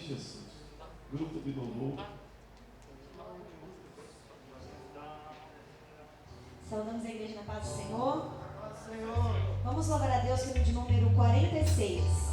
Jesus. Grupo de louvor. Saudamos a igreja na paz do Senhor. Vamos louvar a Deus, hino de número 46.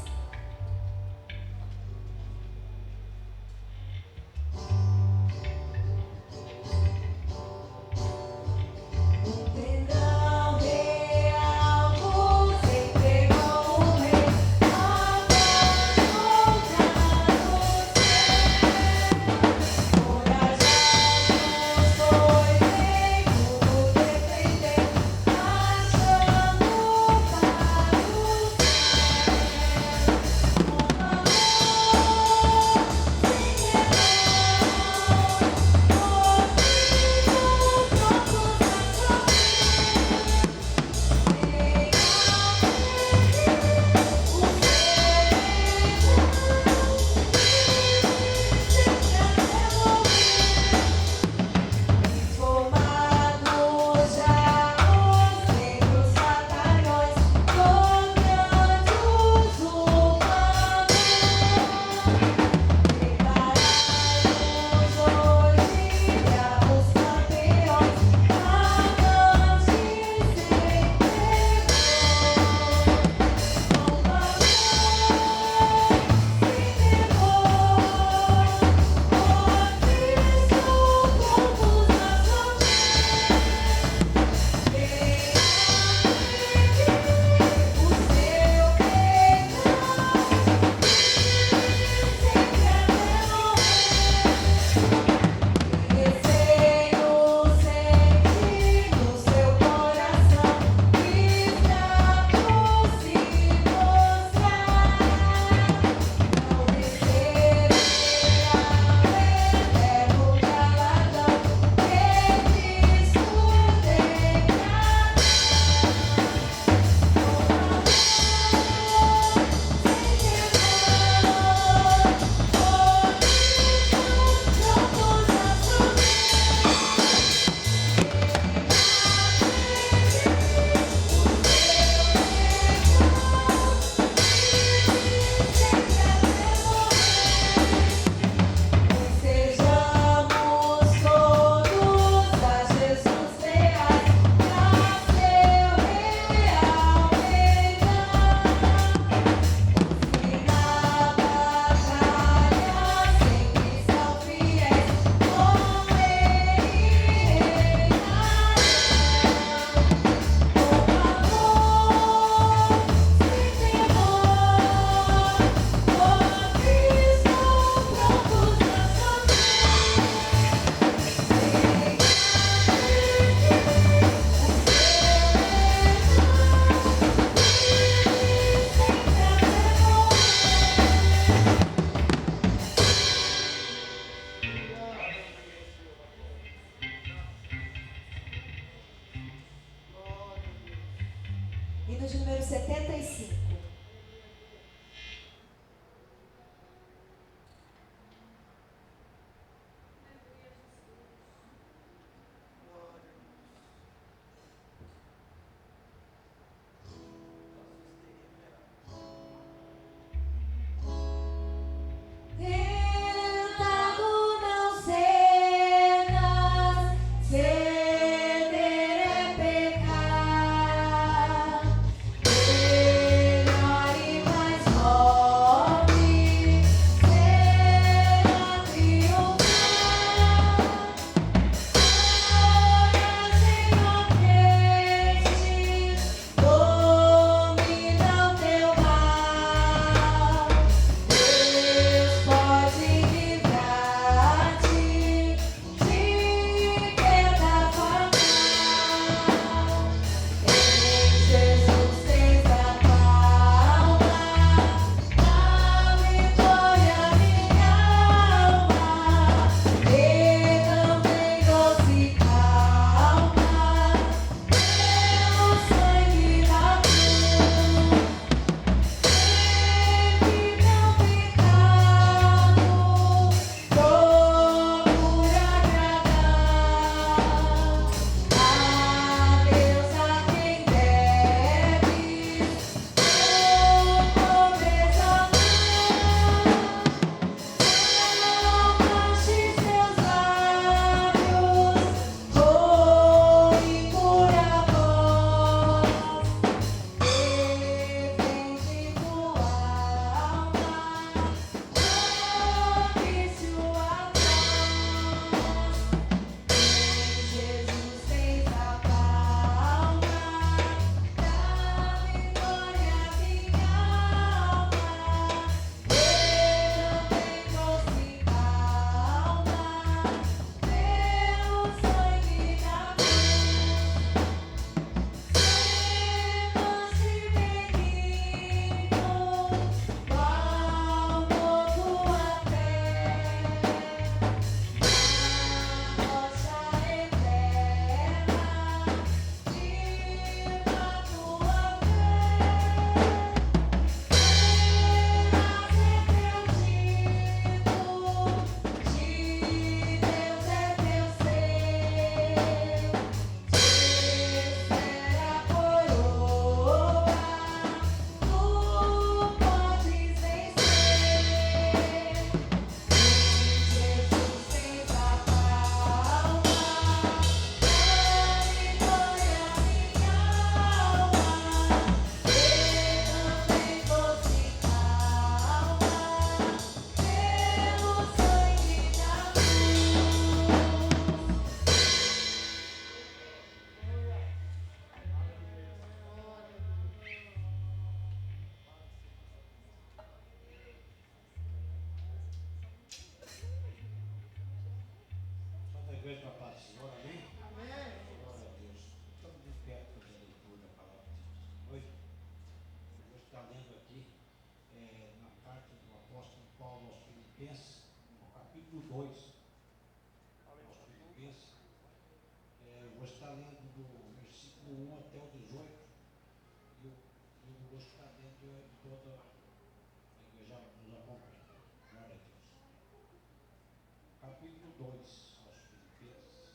2 aos Filipenses,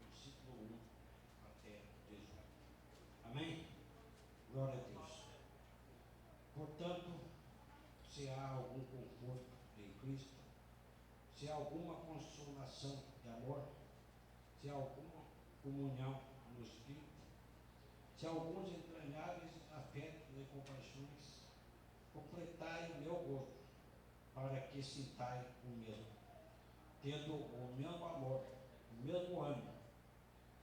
versículo 1 até 18. Amém? Glória a Deus. Portanto, se há algum conforto em Cristo, se há alguma consolação de amor, se há alguma comunhão no Espírito, se há alguns entranháveis afetos e compaixões, completai o meu gozo, para que sintai o mesmo, tendo o mesmo amor, o mesmo ânimo,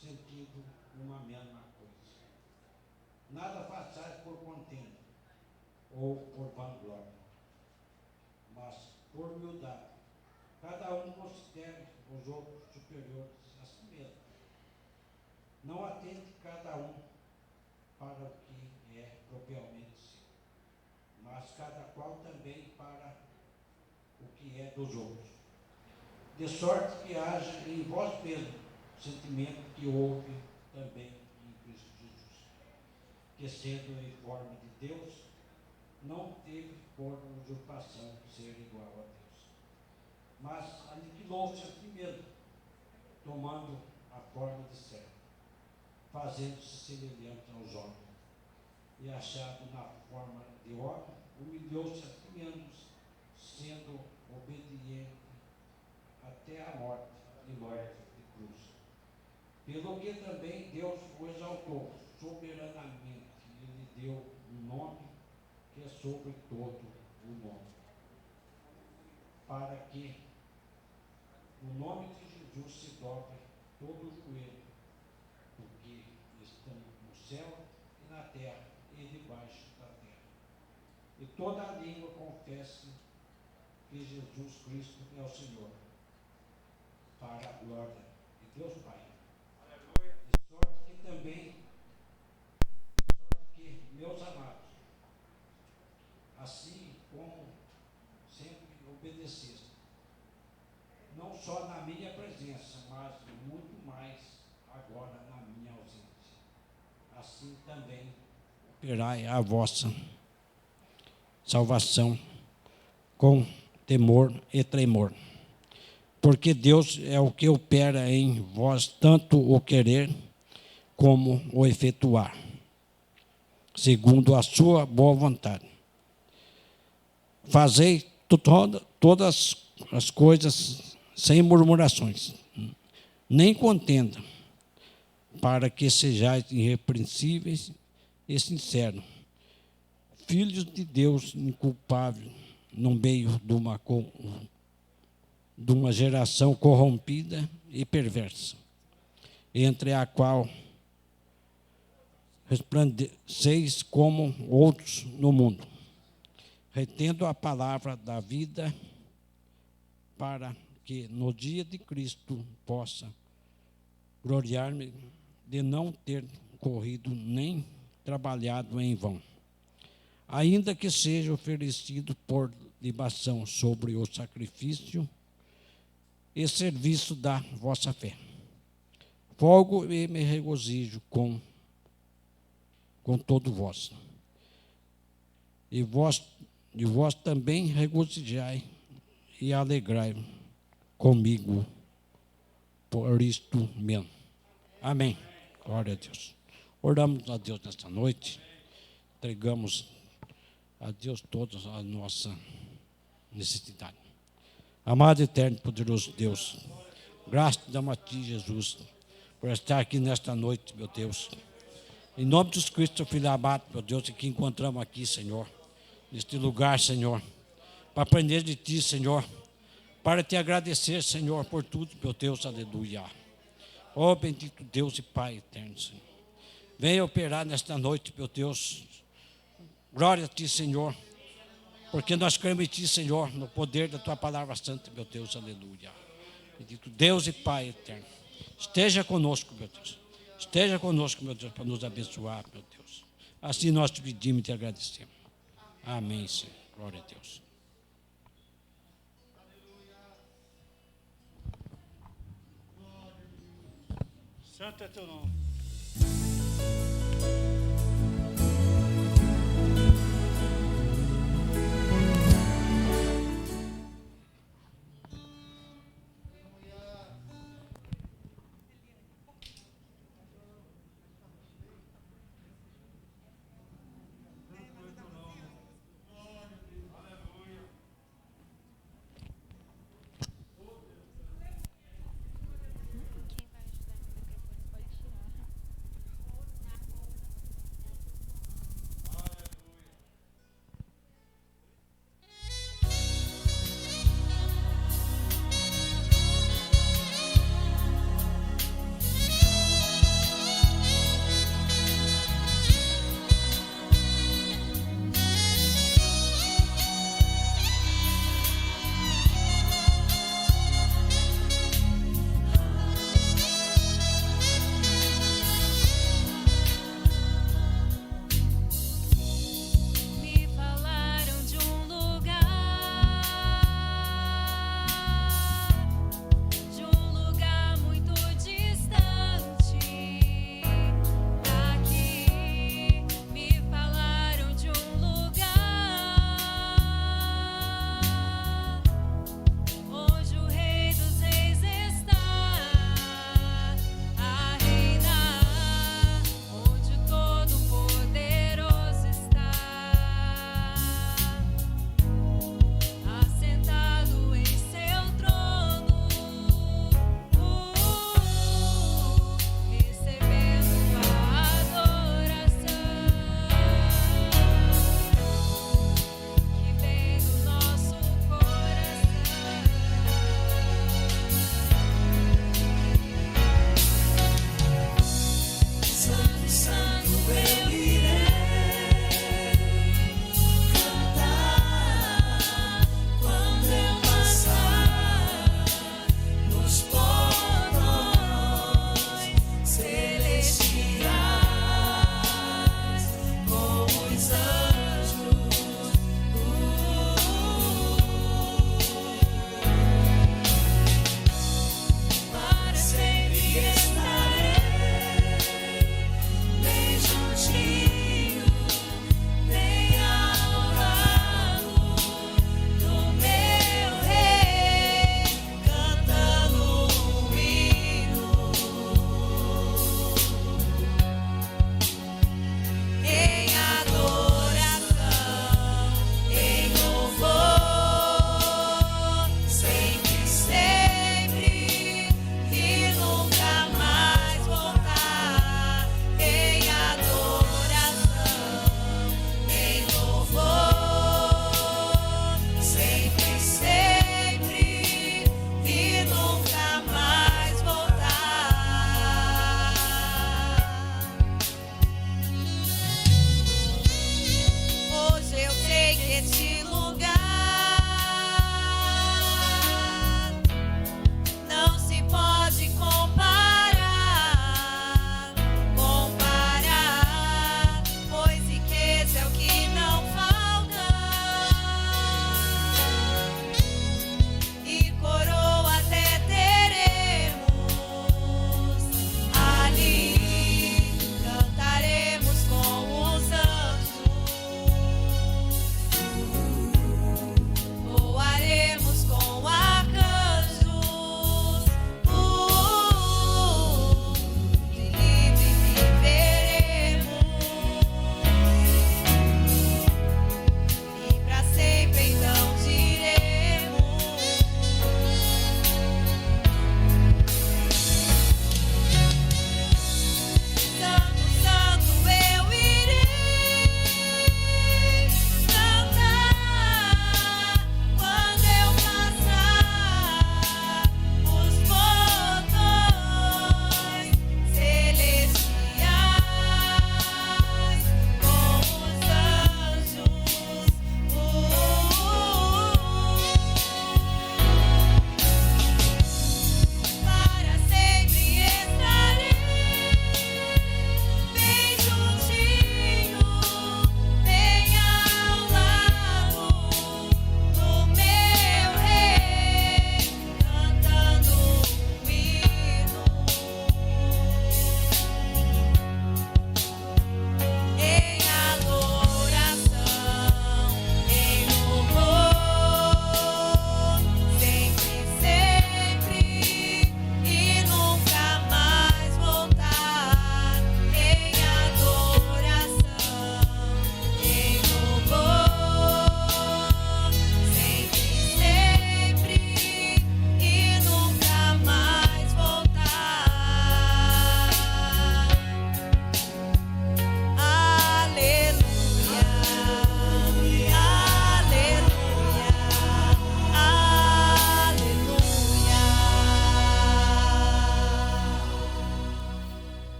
sentindo uma mesma coisa. Nada façais por contenda ou por vanglória, mas por humildade. Cada um considere os outros superiores a si mesmo. Não atente cada um para o que é propriamente seu, mas cada qual também para o que é dos outros. De sorte que haja em vós mesmo sentimento que houve também em Cristo Jesus, que sendo em forma de Deus, não teve por usurpação ser igual a Deus, mas aniquilou-se a si mesmo, tomando a forma de servo, fazendo-se semelhante aos homens, e achado na forma de homem, humilhou-se a si mesmo, sendo obediente até a morte e morte de cruz. Pelo que também Deus o exaltou soberanamente e lhe deu um nome que é sobre todo o nome, para que no nome de Jesus se dobre todo o joelho, do que estão no céu e na terra e debaixo da terra, e toda a língua confesse que Jesus Cristo é o Senhor, para a glória de Deus Pai. Aleluia. De sorte que, meus amados, assim como sempre obedeceste, não só na minha presença, mas muito mais agora na minha ausência, assim também operai a vossa salvação com temor e tremor. Porque Deus é o que opera em vós tanto o querer como o efetuar, segundo a sua boa vontade. Fazei todas as coisas sem murmurações, nem contenda, para que sejais irrepreensíveis e sinceros, filhos de Deus inculpável, no meio de uma geração corrompida e perversa, entre a qual resplandeceis como outros no mundo, retendo a palavra da vida, para que no dia de Cristo possa gloriar-me de não ter corrido nem trabalhado em vão, ainda que seja oferecido por libação sobre o sacrifício e serviço da vossa fé. Folgo e me regozijo com todo vós. E vós também regozijai e alegrai comigo por isto mesmo. Amém. Glória a Deus. Oramos a Deus nesta noite, entregamos a Deus toda a nossa necessidade. Amado, eterno, poderoso Deus, graças te damos a Ti, Jesus, por estar aqui nesta noite, meu Deus. Em nome de Jesus Cristo, Filho amado, meu Deus, que encontramos aqui, Senhor, neste lugar, Senhor, para aprender de Ti, Senhor, para Te agradecer, Senhor, por tudo, meu Deus, aleluia. Ó bendito Deus e Pai eterno, Senhor. Venha operar nesta noite, meu Deus. Glória a Ti, Senhor, porque nós cremos em Ti, Senhor, no poder da Tua palavra santa, meu Deus, aleluia. Bendito Deus e Pai eterno, esteja conosco, meu Deus. Esteja conosco, meu Deus, para nos abençoar, meu Deus. Assim nós te pedimos e te agradecemos. Amém, Senhor. Glória a Deus. Santo é teu nome.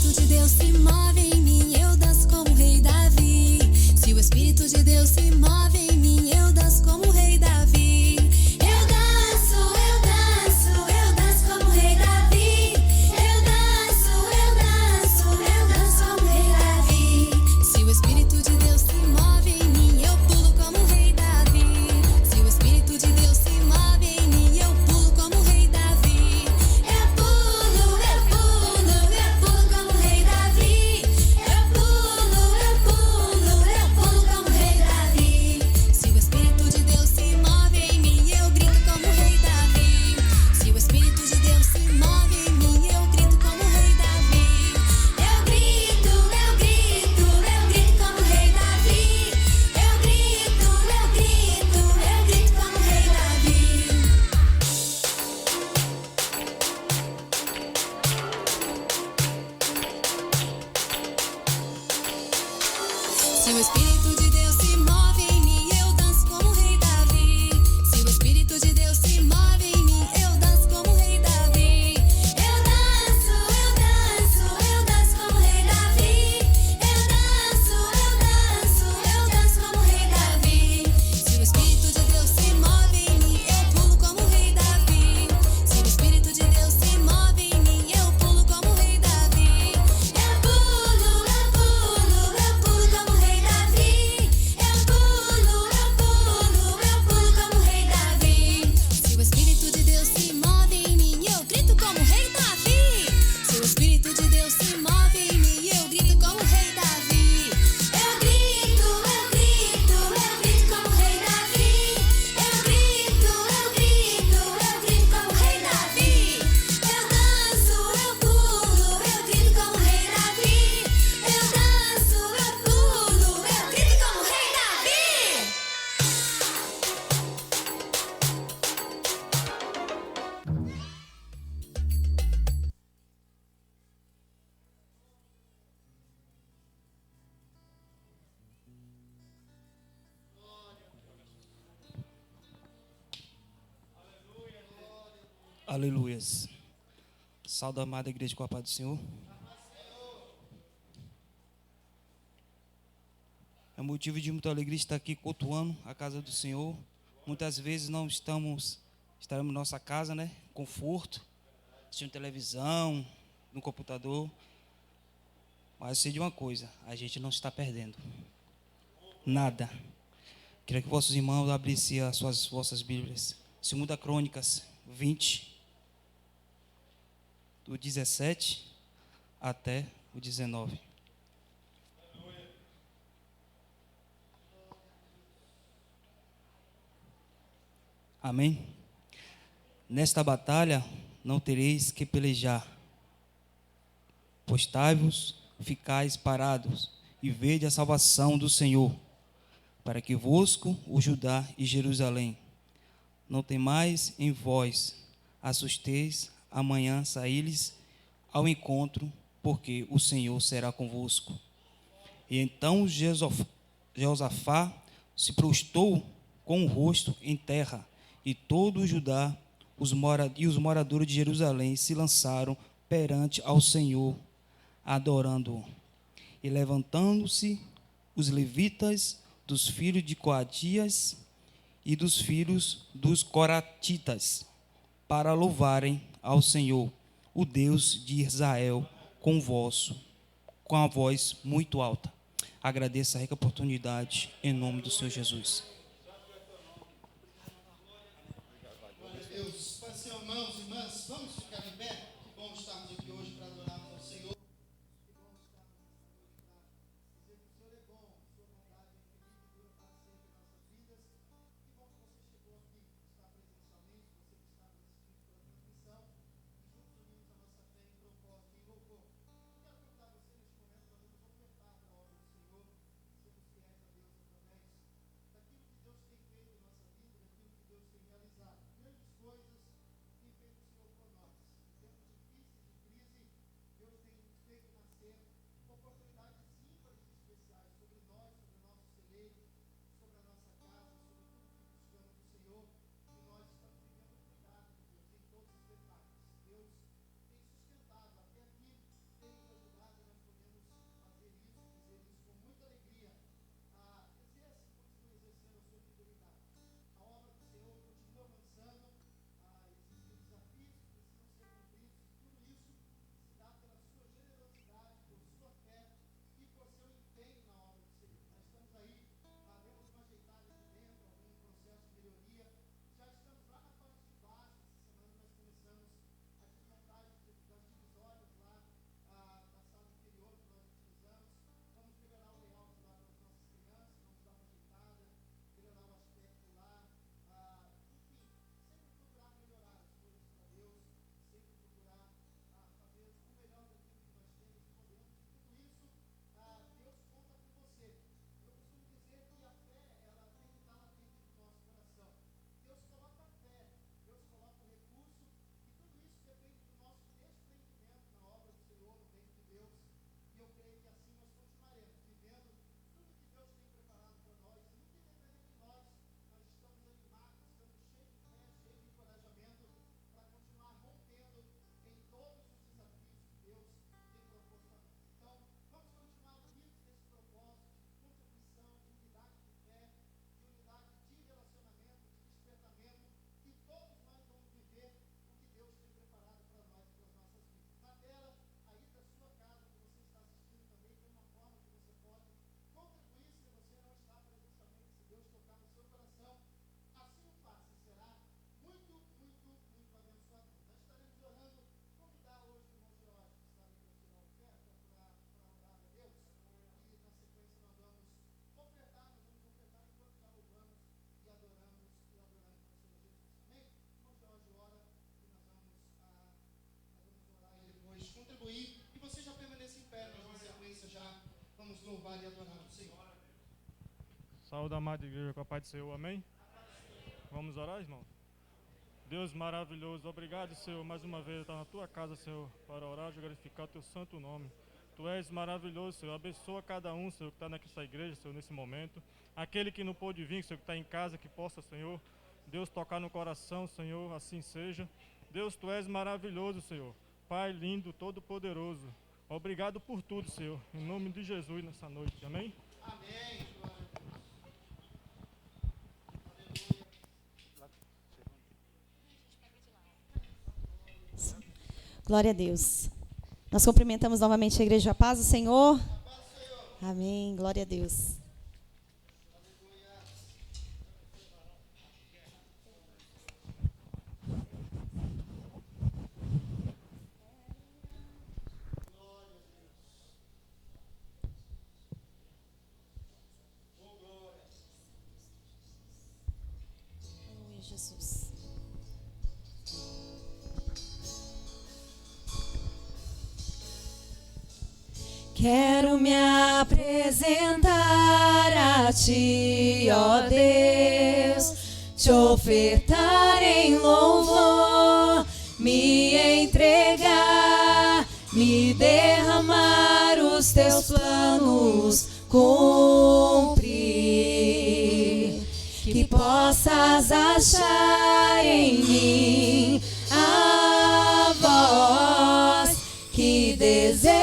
Espírito de Deus se move em mim, eu danço como o rei Davi. Se o Espírito de Deus se move em mim, eu danço como o rei Davi. Eu danço, eu danço, eu danço como o rei Davi. Eu danço, eu danço, eu danço como o rei Davi. Se o Espírito de Deus se move em mim, eu pulo como o rei Davi. Se o Espírito de Deus se move em mim, eu pulo como o rei Davi. Eu pulo, eu pulo, eu pulo como o rei Davi. Eu pulo, eu pulo, eu pulo como o rei Davi. Se o Espírito de Deus se move em mim, eu grito como o rei Davi. Se o Espírito de Deus se move em mim, eu grito como o rei Davi. Eu grito, eu grito, eu grito como o rei Davi. Eu grito, eu grito, eu grito como o rei Davi. Se o Espírito de Deus se move em mim, eu danço como o rei Davi. Se o Espírito de Deus se move em mim, eu danço como o rei Davi. Eu danço, eu danço, eu danço como o rei Davi. Eu danço, eu danço, eu danço como o rei Davi. Se o Espírito de Deus se move em mim, eu pulo como o rei Davi. Se o Espírito de Deus se move em mim, eu pulo como o rei Davi. Eu pulo, eu pulo, eu pulo como o rei Davi. Eu pulo, eu pulo, eu pulo como o rei Davi. Se o Espírito de Deus se move em mim, eu grito como o rei Davi. Se o Espírito de Deus se move em mim, eu grito como o rei Davi. Eu grito, eu grito, eu grito como o rei Davi. Eu grito, eu grito, eu grito como o rei Davi. Eu danço, eu pulo, eu grito como o rei Davi. Eu danço, eu pulo, eu grito como o rei Davi. Aleluias. Salve a amada igreja com a paz do Senhor. É motivo de muita alegria estar aqui cultuando a casa do Senhor. Muitas vezes não estaremos em nossa casa, né? Conforto, assistindo televisão, no computador. Mas eu sei de uma coisa, a gente não está perdendo nada. Queria que vossos irmãos abrissem as vossas Bíblias. 2 Crônicas 20, do 17 até o 19. Amém? Nesta batalha não tereis que pelejar. Postai-vos, ficais parados, e vede a salvação do Senhor, para que vosco o Judá e Jerusalém. Não temais em vós, assusteis, amanhã saí-lhes ao encontro, porque o Senhor será convosco. E então Jeosafá se prostrou com o rosto em terra, e todo o Judá e os moradores de Jerusalém se lançaram perante ao Senhor, adorando-o. E levantando-se os levitas dos filhos de Coatias e dos filhos dos Coratitas, para louvarem ao Senhor, o Deus de Israel, com a voz muito alta. Agradeço a rica oportunidade, em nome do Senhor Jesus. Glória a Deus. Pai, Senhor, irmãos e irmãs, vamos ficar em pé. Que bom estarmos aqui hoje para adorarmos ao Senhor. Que bom estarmos nessa noite para dizer que o Senhor é bom, sua bondade é infinita e dura para sempre em nossas vidas. Que bom que você chegou aqui, está presencialmente, você que está nos assistindo pela transmissão. E juntos unimos a nossa fé em propósito e em louvor. Quero convidar você neste momento, nós vamos ofertar para a obra do Senhor. Sermos fiéis a Deus através daquilo que já vamos louvar e adorar o Senhor. Saúde, amada igreja, com a paz do Senhor, amém? Vamos orar, irmão? Deus maravilhoso, obrigado, Senhor, mais uma vez estar na tua casa, Senhor, para orar e glorificar o teu santo nome. Tu és maravilhoso, Senhor, abençoa cada um, Senhor, que está nessa igreja, Senhor, nesse momento. Aquele que não pôde vir, Senhor, que está em casa, que possa, Senhor, Deus tocar no coração, Senhor, assim seja. Deus, Tu és maravilhoso, Senhor, Pai lindo, todo-poderoso. Obrigado por tudo, Senhor, em nome de Jesus nessa noite, amém? Amém. Glória a Deus. Nós cumprimentamos novamente a igreja. A paz do Senhor. Amém. Glória a Deus. Aleluia, Jesus. Quero me apresentar a Ti, ó Deus, Te ofertar em louvor, me entregar, me derramar, os Teus planos cumprir, que possas achar em mim a voz que deseja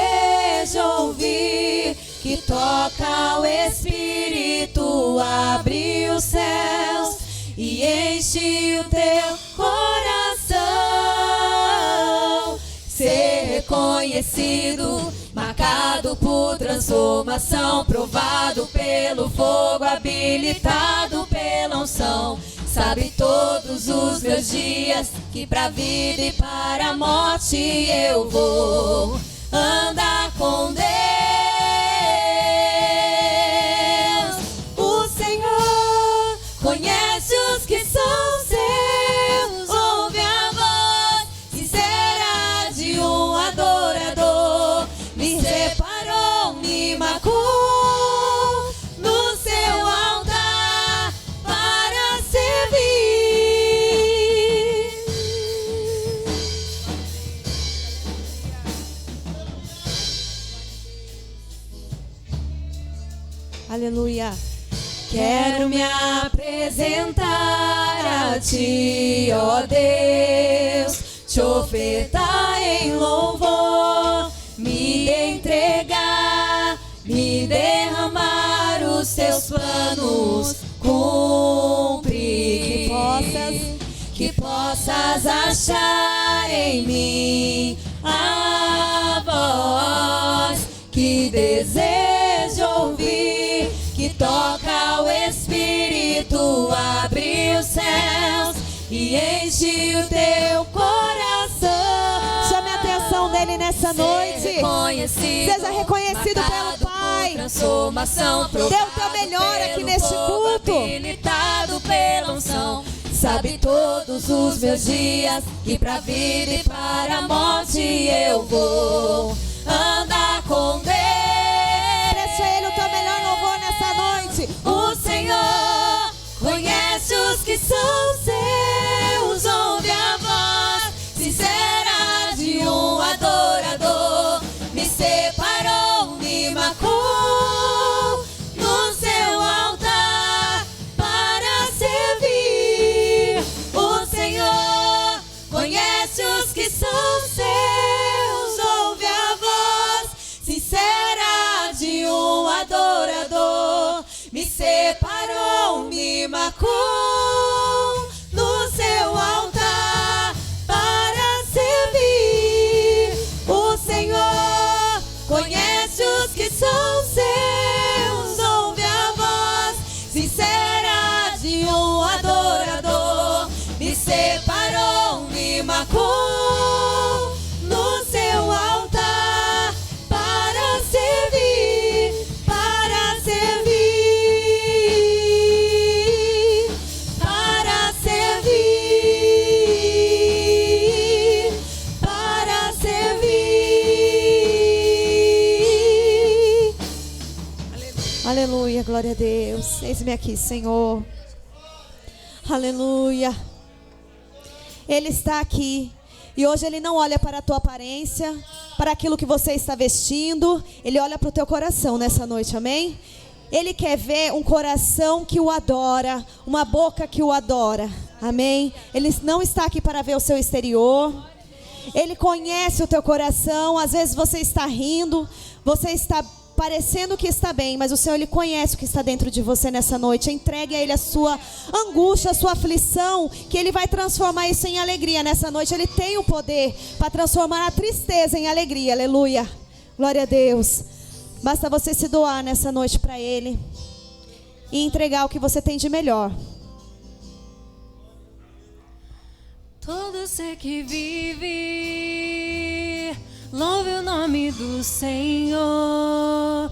ouvir, que toca o Espírito, abre os céus e enche o teu coração. Ser reconhecido, marcado por transformação, provado pelo fogo, habilitado pela unção. Sabe todos os meus dias, que pra vida e para a morte eu vou andar com Deus. O Senhor conhece os que são seus, ouve a voz sincera de um adorador. Me separou, me marcou no seu altar para servir. Aleluia. Quero me apresentar a Ti, ó Deus, Te ofertar em louvor, me entregar, me derramar, os Teus planos cumprir, que possas achar em mim a voz que deseja ouvir, que toca o Espírito, abre os céus e enche o teu coração. Chame a atenção dele nessa noite. Seja reconhecido pelo Pai. Dê o teu melhor aqui neste culto. Habilitado pela unção. Sabe todos os meus dias, que pra vida e para a morte eu vou andar com Deus. Preste a Ele o teu melhor louvor nessa noite. O Senhor conhece os que são seus, ouve a voz sincera de um adorador. Me separou, me marcou no seu altar para servir. O Senhor conhece os que são seus, ouve a voz sincera de um adorador. Me separou, me marcou no seu altar para servir. O Senhor conhece os que são seus, ouve a voz sincera de um adorador. Me separou, me marcou no seu altar para servir, para servir, para servir, para servir. Aleluia, glória a Deus. Eis-me aqui, Senhor. Aleluia. Ele está aqui. E hoje Ele não olha para a tua aparência, para aquilo que você está vestindo. Ele olha para o teu coração nessa noite, amém? Ele quer ver um coração que o adora, uma boca que o adora, amém? Ele não está aqui para ver o seu exterior. Ele conhece o teu coração. Às vezes você está rindo, você está parecendo que está bem, mas o Senhor, Ele conhece o que está dentro de você nessa noite. Entregue a Ele a sua angústia, a sua aflição, que Ele vai transformar isso em alegria nessa noite. Ele tem o poder para transformar a tristeza em alegria, aleluia, glória a Deus. Basta você se doar nessa noite para Ele e entregar o que você tem de melhor. Todo ser que vive, louve o nome do Senhor.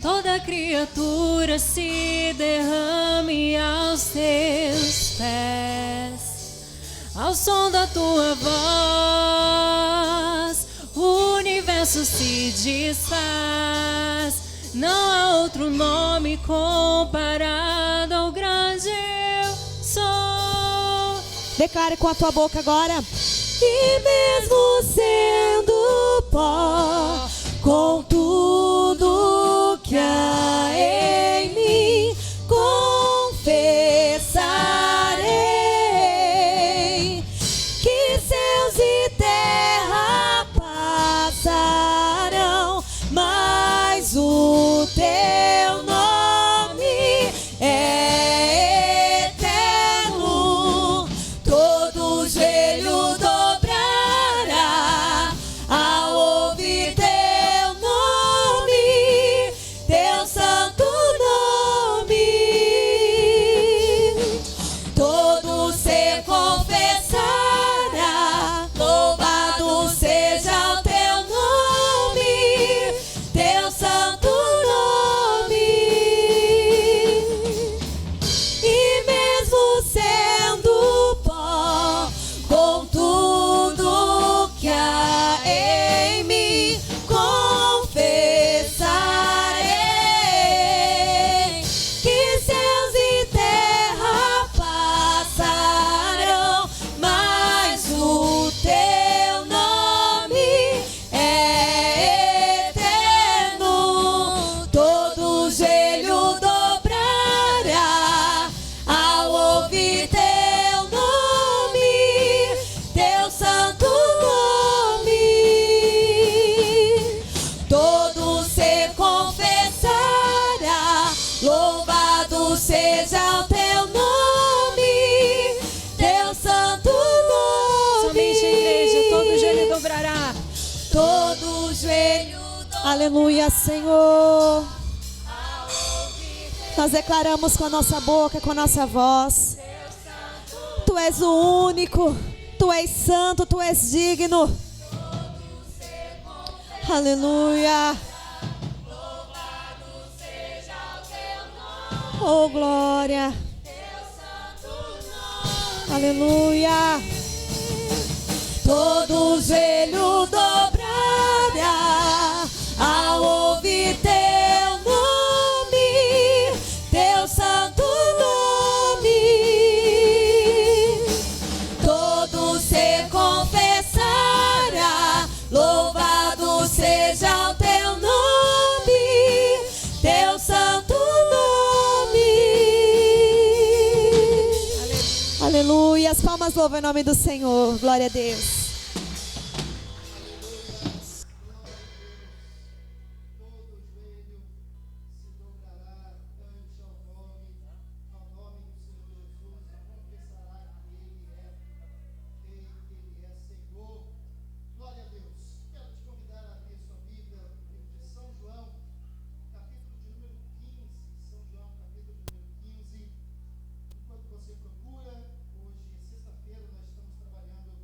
Toda criatura se derrame aos teus pés. Ao som da tua voz, o universo se desfaz. Não há outro nome comparado ao grande eu sou. Declare com a tua boca agora. E mesmo sendo pó, com tudo que há em mim, confessarei que céus e terra passarão, mas o teu nome é eterno. Todo joelho dobrará ao ouvir teu nome, teu santo nome. Todo ser confessará, louvado seja o teu nome, teu santo nome. E mesmo sendo pó, com tudo que há em mim, confessarei que céus e terra passarão, mas o teu nome é eterno. Todo joelho dobrará ao ouvir teu nome, teu santo nome. Todo ser confessará, louvado seja o teu nome, teu santo nome. Somente a igreja, todo joelho dobrará. Todo joelho dobrará. Aleluia, Senhor. Nós declaramos com a nossa boca, com a nossa voz: Tu és o único, Tu és santo, Tu és digno. Aleluia. Oh, glória. Aleluia. Todo joelho dobrará ao ouvir teu nome, teu santo nome. Todo ser confessará, louvado seja o teu nome, teu santo nome. Aleluia. As palmas louvam o nome do Senhor. Glória a Deus. Todo joelho se dobrará ante ao nome do Senhor Jesus, e confessará que Ele é Rei, que Ele é Senhor. Glória a Deus. Quero te convidar a abrir sua Bíblia no livro de São João, capítulo de número 15. São João, capítulo de número 15. Enquanto você procura, hoje, sexta-feira, nós estamos trabalhando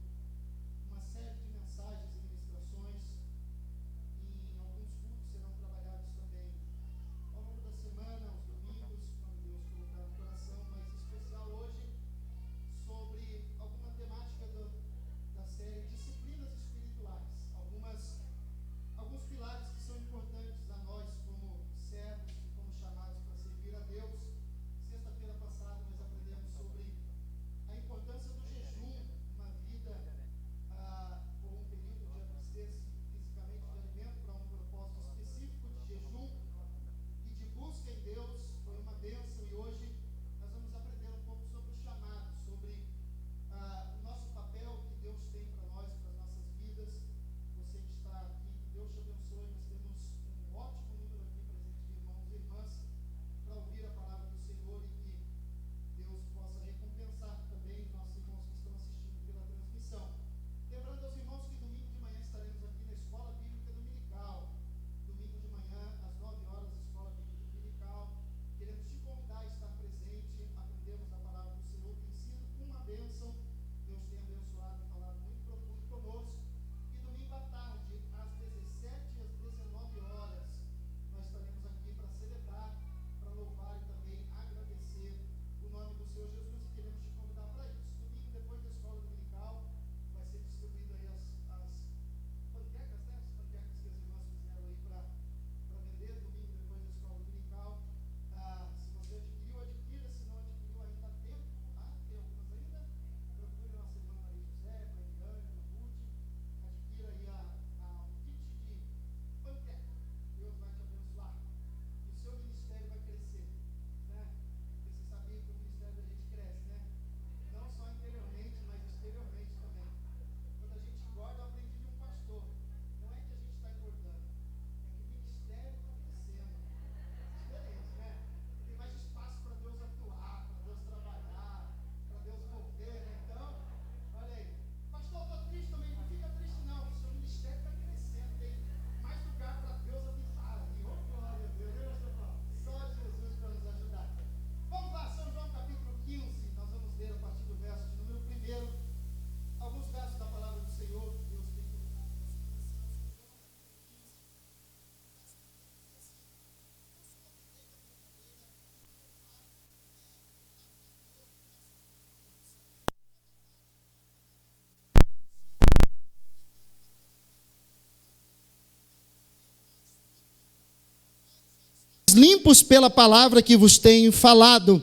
limpos pela palavra que vos tenho falado.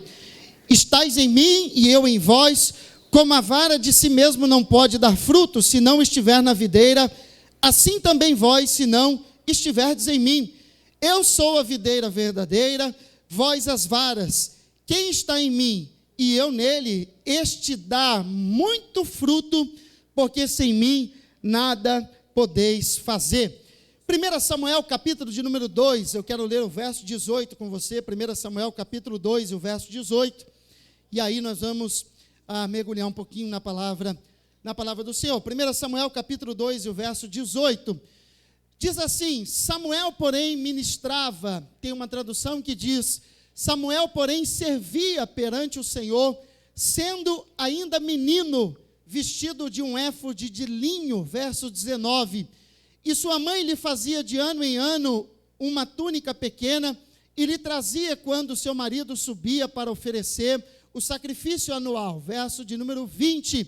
Estais em mim e eu em vós, como a vara de si mesmo não pode dar fruto, se não estiver na videira, assim também vós, se não estiverdes em mim. Eu sou a videira verdadeira, vós as varas. Quem está em mim e eu nele, este dá muito fruto, porque sem mim nada podeis fazer. 1 Samuel, capítulo de número 2, eu quero ler o verso 18 com você, 1 Samuel, capítulo 2, o verso 18, e aí nós vamos mergulhar um pouquinho na palavra do Senhor. 1 Samuel, capítulo 2, e o verso 18, diz assim: Samuel, porém, ministrava, tem uma tradução que diz, Samuel, porém, servia perante o Senhor, sendo ainda menino, vestido de um éfode de linho, verso 19, e sua mãe lhe fazia de ano em ano uma túnica pequena, e lhe trazia quando seu marido subia para oferecer o sacrifício anual, verso de número 20,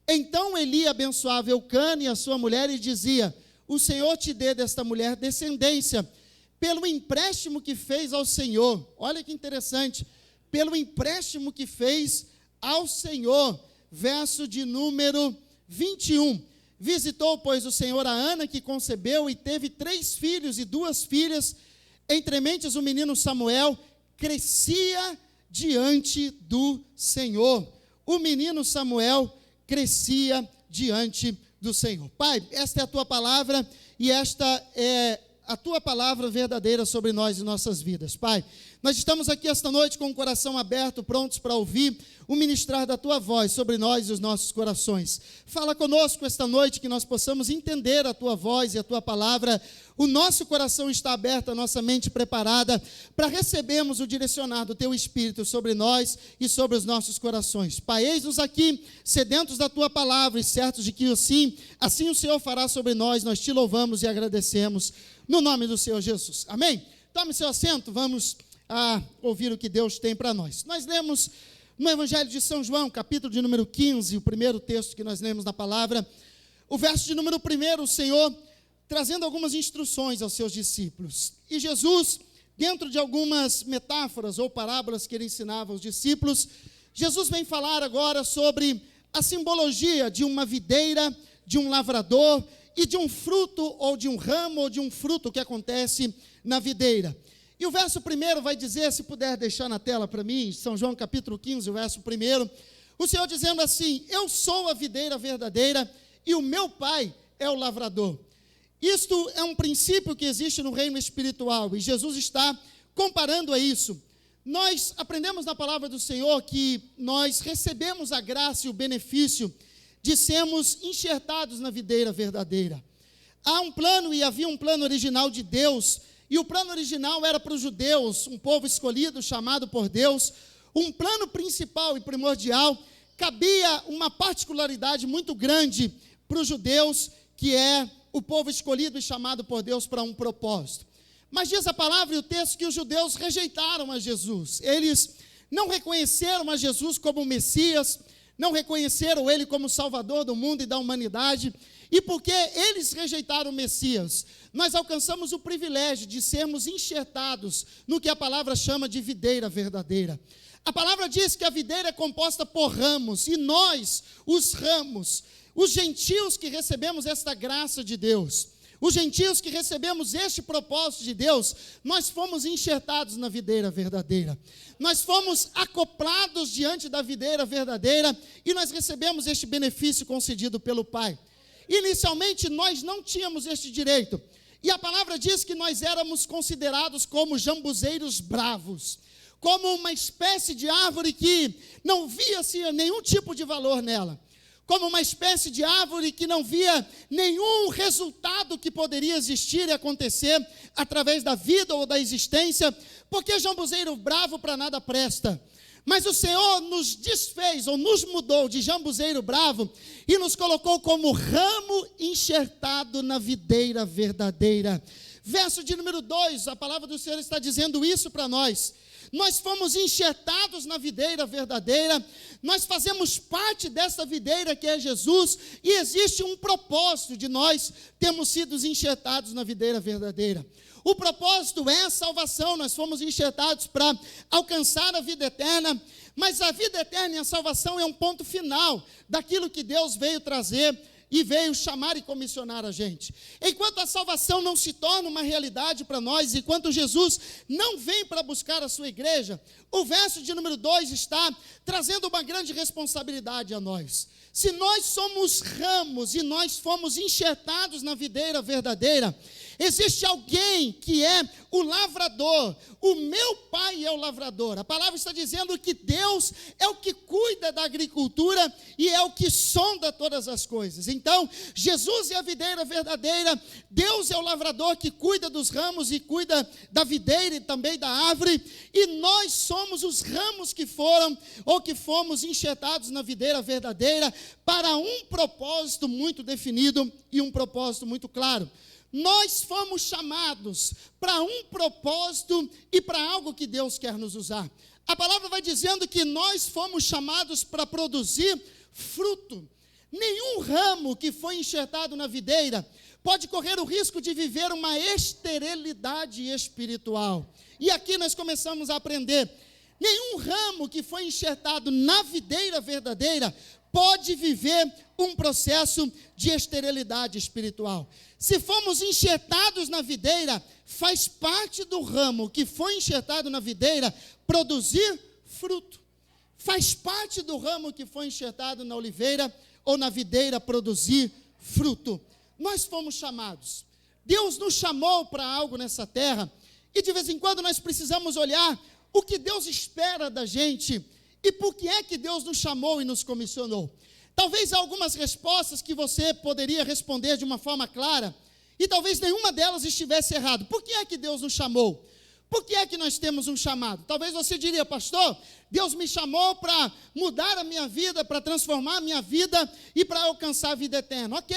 então Eli abençoava Eucana e a sua mulher e dizia, o Senhor te dê desta mulher descendência, pelo empréstimo que fez ao Senhor, olha que interessante, pelo empréstimo que fez ao Senhor, verso de número 21, visitou, pois, o Senhor a Ana, que concebeu e teve 3 filhos e 2 filhas, entre mentes o menino Samuel crescia diante do Senhor, o menino Samuel crescia diante do Senhor. Pai, esta é a tua palavra e esta é a tua palavra verdadeira sobre nós e nossas vidas. Pai, nós estamos aqui esta noite com o coração aberto, prontos para ouvir o ministrar da tua voz sobre nós e os nossos corações. Fala conosco esta noite, que nós possamos entender a tua voz e a tua palavra. O nosso coração está aberto, a nossa mente preparada para recebermos o direcionar do teu Espírito sobre nós e sobre os nossos corações. Pai, eis-nos aqui, sedentos da tua palavra e certos de que assim o Senhor fará sobre nós. Nós te louvamos e agradecemos no nome do Senhor Jesus. Amém? Tome seu assento, vamos ouvir o que Deus tem para nós. Nós lemos no Evangelho de São João, capítulo de número 15, o primeiro texto que nós lemos na palavra, o verso de número 1, o Senhor trazendo algumas instruções aos seus discípulos. E Jesus, dentro de algumas metáforas ou parábolas que ele ensinava aos discípulos, Jesus vem falar agora sobre a simbologia de uma videira, de um lavrador e de um fruto ou de um ramo ou de um fruto que acontece na videira. E o verso 1 vai dizer, se puder deixar na tela para mim, São João capítulo 15, o verso 1, o Senhor dizendo assim, eu sou a videira verdadeira e o meu Pai é o lavrador. Isto é um princípio que existe no reino espiritual e Jesus está comparando a isso. Nós aprendemos na palavra do Senhor que nós recebemos a graça e o benefício de sermos enxertados na videira verdadeira. Há um plano e havia um plano original de Deus, e o plano original era para os judeus, um povo escolhido, chamado por Deus. Um plano principal e primordial, cabia uma particularidade muito grande para os judeus, que é o povo escolhido e chamado por Deus para um propósito. Mas diz a palavra e o texto que os judeus rejeitaram a Jesus. Eles não reconheceram a Jesus como Messias, não reconheceram Ele como Salvador do mundo e da humanidade. E porque eles rejeitaram o Messias, nós alcançamos o privilégio de sermos enxertados no que a palavra chama de videira verdadeira. A palavra diz que a videira é composta por ramos, e nós, os ramos, os gentios que recebemos esta graça de Deus, os gentios que recebemos este propósito de Deus, nós fomos enxertados na videira verdadeira. Nós fomos acoplados diante da videira verdadeira e nós recebemos este benefício concedido pelo Pai. Inicialmente nós não tínhamos este direito, e a palavra diz que nós éramos considerados como jambuzeiros bravos, como uma espécie de árvore que não via-se nenhum tipo de valor nela, como uma espécie de árvore que não via nenhum resultado que poderia existir e acontecer através da vida ou da existência, porque jambuzeiro bravo para nada presta. Mas o Senhor nos desfez, ou nos mudou de jambuzeiro bravo, e nos colocou como ramo enxertado na videira verdadeira. Verso de número 2, a palavra do Senhor está dizendo isso para nós. nós fomos enxertados na videira verdadeira, nós fazemos parte dessa videira que é Jesus, e existe um propósito de nós termos sido enxertados na videira verdadeira. O propósito é a salvação, nós fomos enxertados para alcançar a vida eterna, mas a vida eterna e a salvação é um ponto final daquilo que Deus veio trazer e veio chamar e comissionar a gente. Enquanto a salvação não se torna uma realidade para nós, enquanto Jesus não vem para buscar a sua igreja, o verso de número 2 está trazendo uma grande responsabilidade a nós. Se nós somos ramos e nós fomos enxertados na videira verdadeira, existe alguém que é o lavrador. O meu pai é o lavrador. A palavra está dizendo que Deus é o que cuida da agricultura e é o que sonda todas as coisas. Então, Jesus é a videira verdadeira, Deus é o lavrador que cuida dos ramos e cuida da videira e também da árvore, e nós somos os ramos que foram ou que fomos enxertados na videira verdadeira para um propósito muito definido e um propósito muito claro. Nós fomos chamados para um propósito e para algo que Deus quer nos usar. A palavra vai dizendo que nós fomos chamados para produzir fruto. Nenhum ramo que foi enxertado na videira pode correr o risco de viver uma esterilidade espiritual. E aqui nós começamos a aprender. Nenhum ramo que foi enxertado na videira verdadeira pode viver um processo de esterilidade espiritual. Se fomos enxertados na videira, faz parte do ramo que foi enxertado na videira produzir fruto. Faz parte do ramo que foi enxertado na oliveira ou na videira produzir fruto. Nós fomos chamados. Deus nos chamou para algo nessa terra e de vez em quando nós precisamos olhar o que Deus espera da gente e por que é que Deus nos chamou e nos comissionou. Talvez há algumas respostas que você poderia responder de uma forma clara, e talvez nenhuma delas estivesse errado. Por que é que Deus nos chamou? Por que é que nós temos um chamado? Talvez você diria, pastor, Deus me chamou para mudar a minha vida, para transformar a minha vida e para alcançar a vida eterna. Ok,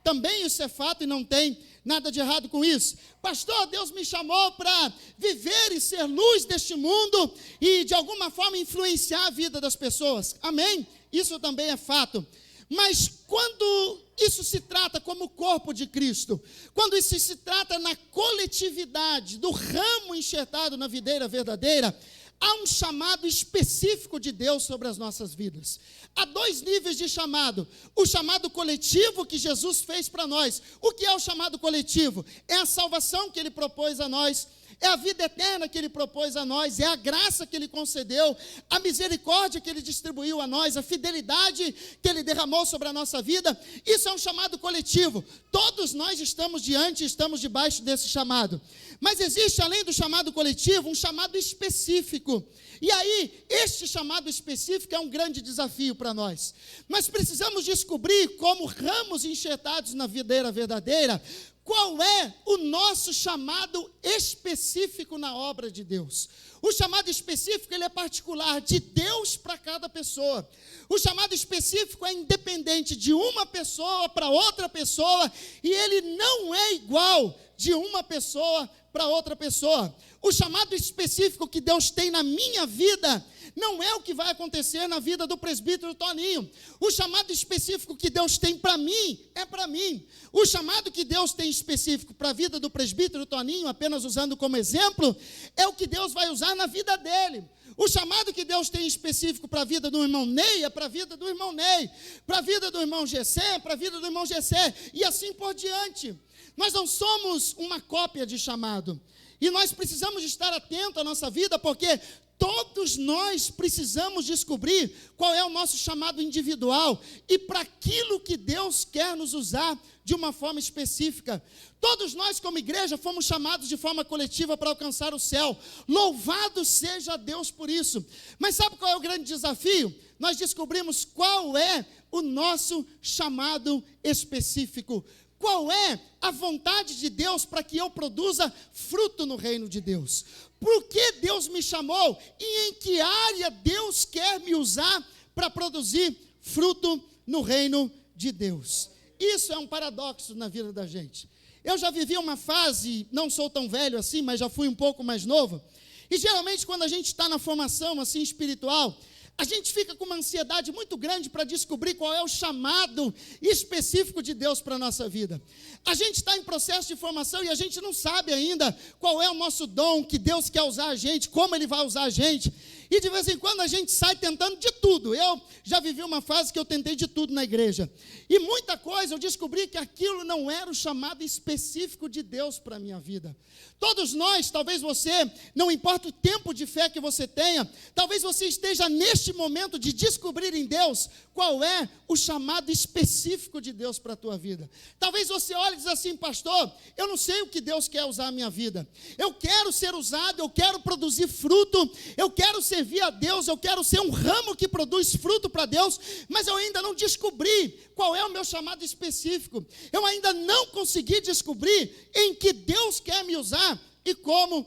também isso é fato e não tem nada de errado com isso. Pastor, Deus me chamou para viver e ser luz deste mundo e de alguma forma influenciar a vida das pessoas. Amém? Isso também é fato. Mas quando isso se trata como corpo de Cristo, quando isso se trata na coletividade do ramo enxertado na videira verdadeira, há um chamado específico de Deus sobre as nossas vidas. Há dois níveis de chamado. O chamado coletivo que Jesus fez para nós. O que é o chamado coletivo? É a salvação que Ele propôs a nós. É a vida eterna que Ele propôs a nós, é a graça que Ele concedeu, a misericórdia que Ele distribuiu a nós, a fidelidade que Ele derramou sobre a nossa vida. Isso é um chamado coletivo. Todos nós estamos debaixo desse chamado. Mas existe, além do chamado coletivo, um chamado específico. E aí, este chamado específico é um grande desafio para nós. Nós precisamos descobrir, como ramos enxertados na videira verdadeira, qual é o nosso chamado específico na obra de Deus. O chamado específico, ele é particular, de Deus para cada pessoa. O chamado específico é independente de uma pessoa para outra pessoa, e ele não é igual de uma pessoa para outra pessoa. O chamado específico que Deus tem na minha vida não é o que vai acontecer na vida do presbítero Toninho. O chamado específico que Deus tem para mim, é para mim. O chamado que Deus tem específico para a vida do presbítero Toninho, apenas usando como exemplo, é o que Deus vai usar na vida dele. O chamado que Deus tem específico para a vida do irmão Ney é para a vida do irmão Ney, para a vida do irmão Gessé, para a vida do irmão Gessé, e assim por diante. Nós não somos uma cópia de chamado. E nós precisamos estar atentos à nossa vida, porque todos nós precisamos descobrir qual é o nosso chamado individual e para aquilo que Deus quer nos usar de uma forma específica. Todos nós, como igreja, fomos chamados de forma coletiva para alcançar o céu. Louvado seja Deus por isso. Mas sabe qual é o grande desafio? Nós descobrimos qual é o nosso chamado específico. Qual é a vontade de Deus para que eu produza fruto no reino de Deus? Por que Deus me chamou e em que área Deus quer me usar para produzir fruto no reino de Deus? Isso é um paradoxo na vida da gente. Eu já vivi uma fase, não sou tão velho assim, mas já fui um pouco mais novo, E geralmente quando a gente está na formação assim espiritual, a gente fica com uma ansiedade muito grande para descobrir qual é o chamado específico de Deus para a nossa vida. A gente está em processo de formação e a gente não sabe ainda qual é o nosso dom, que Deus quer usar a gente, como Ele vai usar a gente. E de vez em quando a gente sai tentando de tudo. Eu já vivi uma fase que eu tentei de tudo na igreja. E muita coisa eu descobri que aquilo não era o chamado específico de Deus para a minha vida. Todos nós, talvez você, não importa o tempo de fé que você tenha, talvez você esteja neste momento de descobrir em Deus qual é o chamado específico de Deus para a tua vida. Talvez você olhe e diz assim: pastor, eu não sei o que Deus quer usar a minha vida. Eu quero ser usado, eu quero produzir fruto, eu quero servir a Deus, eu quero ser um ramo que produz fruto para Deus, mas eu ainda não descobri qual é o meu chamado específico. Eu ainda não consegui descobrir em que Deus quer me usar e como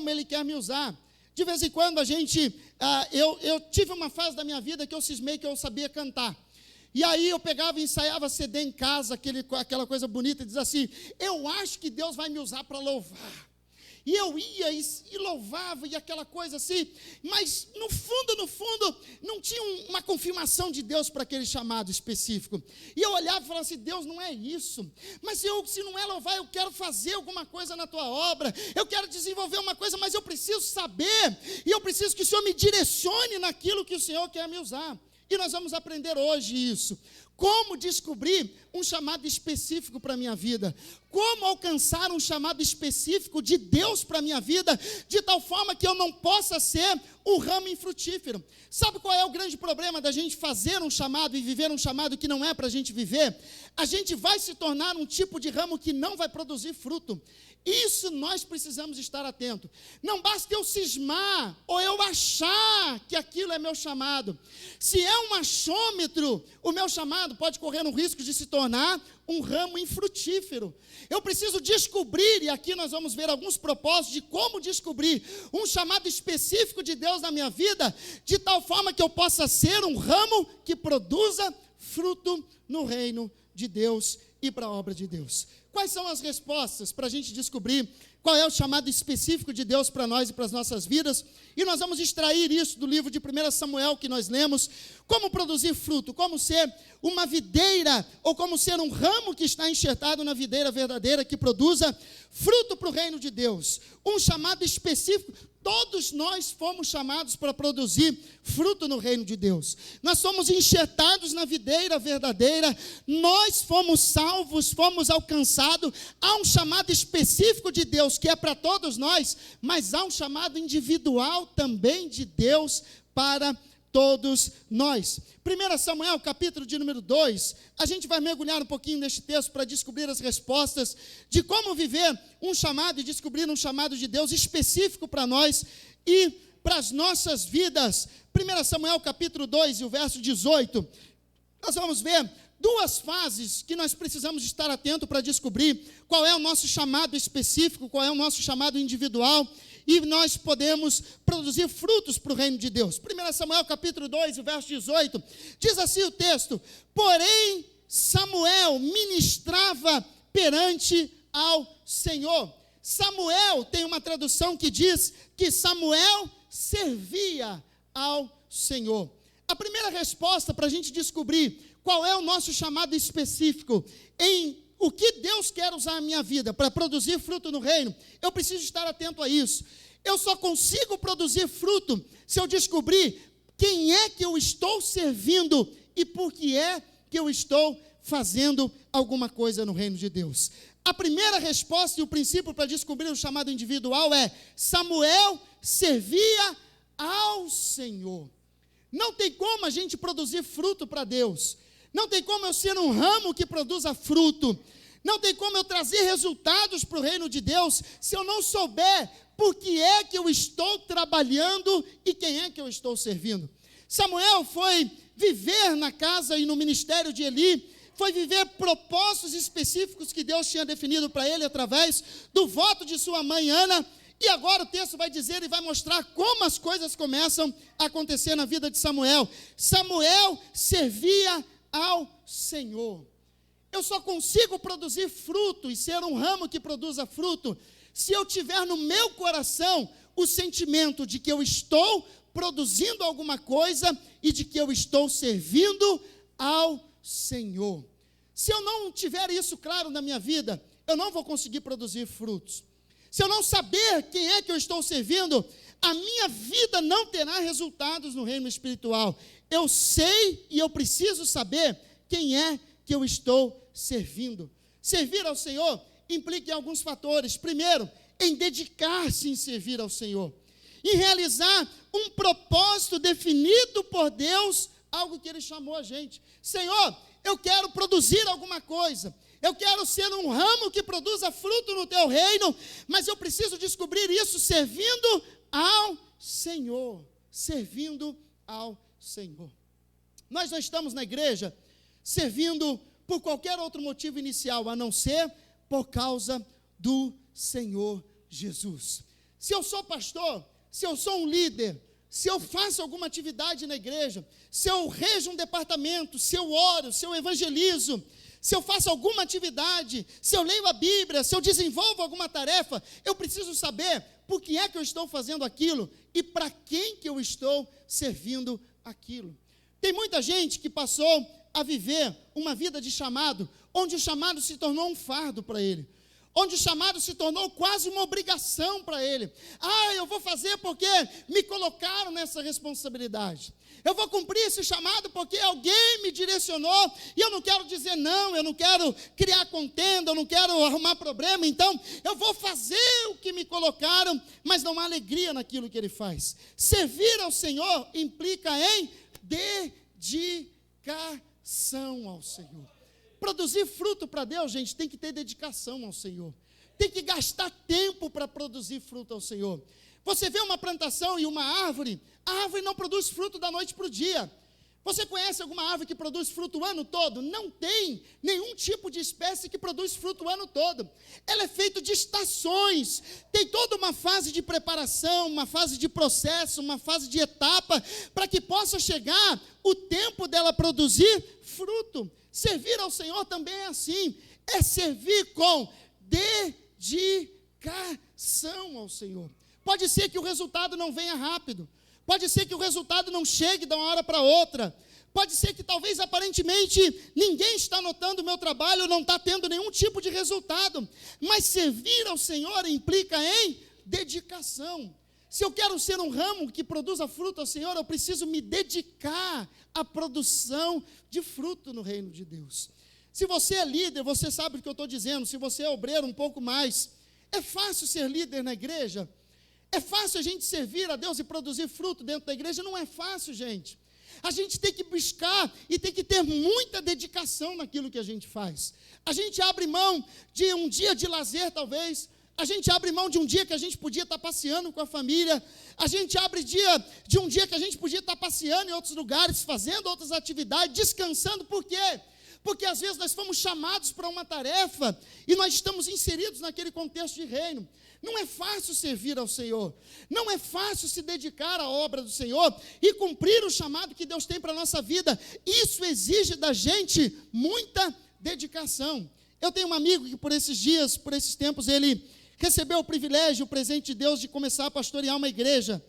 Ele quer me usar. De vez em quando eu tive uma fase da minha vida que eu cismei que eu sabia cantar. E aí eu pegava e ensaiava CD em casa, aquela coisa bonita, e dizia assim: eu acho que Deus vai me usar para louvar. E eu ia e louvava, e aquela coisa assim, mas no fundo, não tinha uma confirmação de Deus para aquele chamado específico. E eu olhava e falava assim: Deus, não é isso. Mas se não é louvar, eu quero fazer alguma coisa na tua obra, eu quero desenvolver uma coisa, mas eu preciso saber, e eu preciso que o Senhor me direcione naquilo que o Senhor quer me usar. E nós vamos aprender hoje isso. Como descobrir um chamado específico para a minha vida? Como alcançar um chamado específico de Deus para a minha vida, de tal forma que eu não possa ser um ramo infrutífero? Sabe qual é o grande problema da gente fazer um chamado e viver um chamado que não é para a gente viver? A gente vai se tornar um tipo de ramo que não vai produzir fruto. Isso nós precisamos estar atentos. Não basta eu cismar ou eu achar que aquilo é meu chamado. Se é um achômetro, o meu chamado pode correr no risco de se tornar um ramo infrutífero. Eu preciso descobrir, e aqui nós vamos ver alguns propósitos de como descobrir um chamado específico de Deus na minha vida, de tal forma que eu possa ser um ramo que produza fruto no reino de Deus e para a obra de Deus. Quais são as respostas para a gente descobrir qual é o chamado específico de Deus para nós e para as nossas vidas? E nós vamos extrair isso do livro de 1 Samuel que nós lemos. Como produzir fruto, como ser uma videira, ou como ser um ramo que está enxertado na videira verdadeira, que produza fruto para o reino de Deus. Um chamado específico. Todos nós fomos chamados para produzir fruto no reino de Deus. Nós somos enxertados na videira verdadeira, nós fomos salvos, fomos alcançados. Há um chamado específico de Deus que é para todos nós, mas há um chamado individual também de Deus para todos nós. 1 Samuel, capítulo de número 2, a gente vai mergulhar um pouquinho neste texto para descobrir as respostas de como viver um chamado e descobrir um chamado de Deus específico para nós e para as nossas vidas. 1 Samuel, capítulo 2, e o verso 18, nós vamos ver duas fases que nós precisamos estar atentos para descobrir qual é o nosso chamado específico, qual é o nosso chamado individual, e nós podemos produzir frutos para o reino de Deus. 1 Samuel capítulo 2, verso 18, diz assim o texto: porém Samuel ministrava perante ao Senhor. Samuel tem uma tradução que diz que Samuel servia ao Senhor. A primeira resposta para a gente descobrir qual é o nosso chamado específico em o que Deus quer usar a minha vida para produzir fruto no reino, eu preciso estar atento a isso. Eu só consigo produzir fruto se eu descobrir quem é que eu estou servindo e por que é que eu estou fazendo alguma coisa no reino de Deus. A primeira resposta e o princípio para descobrir o chamado individual é: Samuel servia ao Senhor. Não tem como a gente produzir fruto para Deus. Não tem como eu ser um ramo que produza fruto. Não tem como eu trazer resultados para o reino de Deus se eu não souber por que é que eu estou trabalhando e quem é que eu estou servindo. Samuel foi viver na casa e no ministério de Eli, foi viver propósitos específicos que Deus tinha definido para ele através do voto de sua mãe Ana. E agora o texto vai dizer e vai mostrar como as coisas começam a acontecer na vida de Samuel. Samuel servia ao Senhor. Eu só consigo produzir fruto e ser um ramo que produza fruto se eu tiver no meu coração o sentimento de que eu estou produzindo alguma coisa e de que eu estou servindo ao Senhor. Se eu não tiver isso claro na minha vida, eu não vou conseguir produzir frutos. Se eu não saber quem é que eu estou servindo, a minha vida não terá resultados no reino espiritual. Eu sei e eu preciso saber quem é que eu estou servindo. Servir ao Senhor implica em alguns fatores. Primeiro, em dedicar-se em servir ao Senhor, em realizar um propósito definido por Deus, algo que Ele chamou a gente. Senhor, eu quero produzir alguma coisa, eu quero ser um ramo que produza fruto no Teu reino, mas eu preciso descobrir isso servindo ao Senhor, servindo ao Senhor. Nós não estamos na igreja servindo por qualquer outro motivo inicial, a não ser por causa do Senhor Jesus. Se eu sou pastor, se eu sou um líder, se eu faço alguma atividade na igreja, se eu rejo um departamento, se eu oro, se eu evangelizo, se eu faço alguma atividade, se eu leio a Bíblia, se eu desenvolvo alguma tarefa, eu preciso saber por que é que eu estou fazendo aquilo e para quem que eu estou servindo aquilo. Tem muita gente que passou a viver uma vida de chamado, onde o chamado se tornou um fardo para ele, onde o chamado se tornou quase uma obrigação para ele. Eu vou fazer porque me colocaram nessa responsabilidade. Eu vou cumprir esse chamado porque alguém me direcionou, e eu não quero dizer não, eu não quero criar contenda, eu não quero arrumar problema, então eu vou fazer o que me colocaram, mas não há alegria naquilo que ele faz. Servir ao Senhor implica em dedicação ao Senhor. Produzir fruto para Deus, gente, tem que ter dedicação ao Senhor. Tem que gastar tempo para produzir fruto ao Senhor. Você vê uma plantação e uma árvore, a árvore não produz fruto da noite para o dia. Você conhece alguma árvore que produz fruto o ano todo? Não tem nenhum tipo de espécie que produz fruto o ano todo. Ela é feita de estações, tem toda uma fase de preparação, uma fase de processo, uma fase de etapa, para que possa chegar o tempo dela produzir fruto. Servir ao Senhor também é assim, é servir com dedicação ao Senhor. Pode ser que o resultado não venha rápido, pode ser que o resultado não chegue de uma hora para outra, pode ser que talvez aparentemente ninguém está notando o meu trabalho, não está tendo nenhum tipo de resultado, mas servir ao Senhor implica em dedicação. Se eu quero ser um ramo que produza fruto ao Senhor, eu preciso me dedicar à produção de fruto no reino de Deus. Se você é líder, você sabe o que eu estou dizendo. Se você é obreiro, um pouco mais. É fácil ser líder na igreja? É fácil a gente servir a Deus e produzir fruto dentro da igreja? Não é fácil, gente. A gente tem que buscar e tem que ter muita dedicação naquilo que a gente faz. A gente abre mão de um dia de lazer, talvez. A gente abre mão de um dia que a gente podia estar passeando com a família. A gente abre de um dia que a gente podia estar passeando em outros lugares, fazendo outras atividades, descansando. Por quê? Porque às vezes nós fomos chamados para uma tarefa e nós estamos inseridos naquele contexto de reino. Não é fácil servir ao Senhor. Não é fácil se dedicar à obra do Senhor e cumprir o chamado que Deus tem para a nossa vida. Isso exige da gente muita dedicação. Eu tenho um amigo que por esses dias, por esses tempos, ele recebeu o privilégio, o presente de Deus de começar a pastorear uma igreja.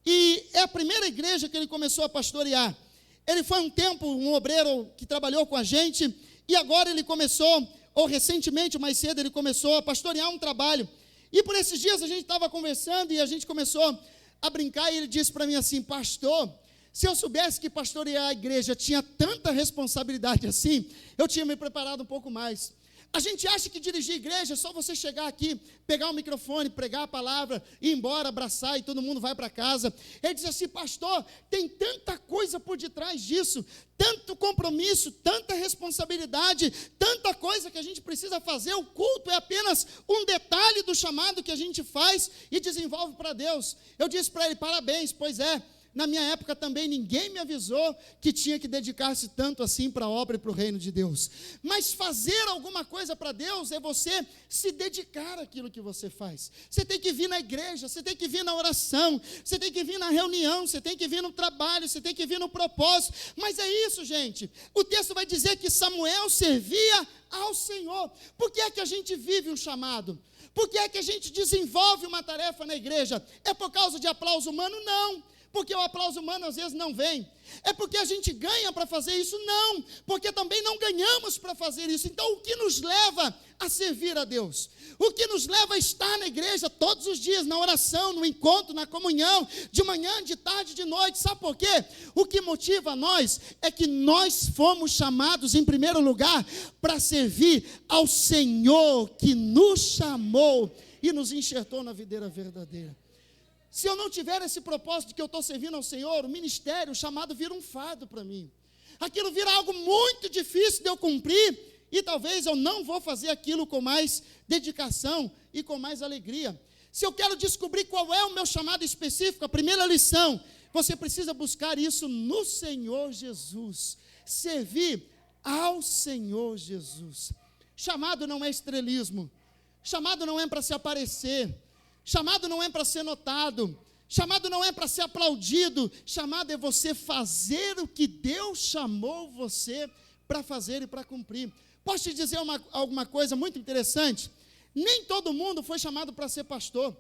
E é a primeira igreja que ele começou a pastorear. Ele foi um tempo um obreiro que trabalhou com a gente, e agora ele começou, ou recentemente, mais cedo, ele começou a pastorear um trabalho. E por esses dias a gente estava conversando e a gente começou a brincar, e ele disse para mim assim: pastor, se eu soubesse que pastorear a igreja tinha tanta responsabilidade assim, eu tinha me preparado um pouco mais. A gente acha que dirigir a igreja é só você chegar aqui, pegar o microfone, pregar a palavra, ir embora, abraçar e todo mundo vai para casa. Ele diz assim: pastor, tem tanta coisa por detrás disso, tanto compromisso, tanta responsabilidade, tanta coisa que a gente precisa fazer. O culto é apenas um detalhe do chamado que a gente faz e desenvolve para Deus. Eu disse para ele: parabéns, pois é. Na minha época também ninguém me avisou que tinha que dedicar-se tanto assim para a obra e para o reino de Deus. Mas fazer alguma coisa para Deus é você se dedicar àquilo que você faz. Você tem que vir na igreja, você tem que vir na oração, você tem que vir na reunião, você tem que vir no trabalho, você tem que vir no propósito. Mas é isso, gente. O texto vai dizer que Samuel servia ao Senhor. Por que é que a gente vive um chamado? Por que é que a gente desenvolve uma tarefa na igreja? É por causa de aplauso humano? Não, porque o aplauso humano às vezes não vem. É porque a gente ganha para fazer isso? Não, porque também não ganhamos para fazer isso. Então, o que nos leva a servir a Deus? O que nos leva a estar na igreja todos os dias, na oração, no encontro, na comunhão, de manhã, de tarde, de noite? Sabe por quê? O que motiva a nós é que nós fomos chamados, em primeiro lugar, para servir ao Senhor que nos chamou e nos enxertou na videira verdadeira. Se eu não tiver esse propósito de que eu estou servindo ao Senhor, o ministério, o chamado, vira um fardo para mim. Aquilo vira algo muito difícil de eu cumprir, e talvez eu não vou fazer aquilo com mais dedicação e com mais alegria. Se eu quero descobrir qual é o meu chamado específico, a primeira lição, você precisa buscar isso no Senhor Jesus. Servir ao Senhor Jesus. Chamado não é estrelismo. Chamado não é para se aparecer. Chamado não é para ser notado, chamado não é para ser aplaudido, chamado é você fazer o que Deus chamou você para fazer e para cumprir. Posso te dizer alguma coisa muito interessante? Nem todo mundo foi chamado para ser pastor,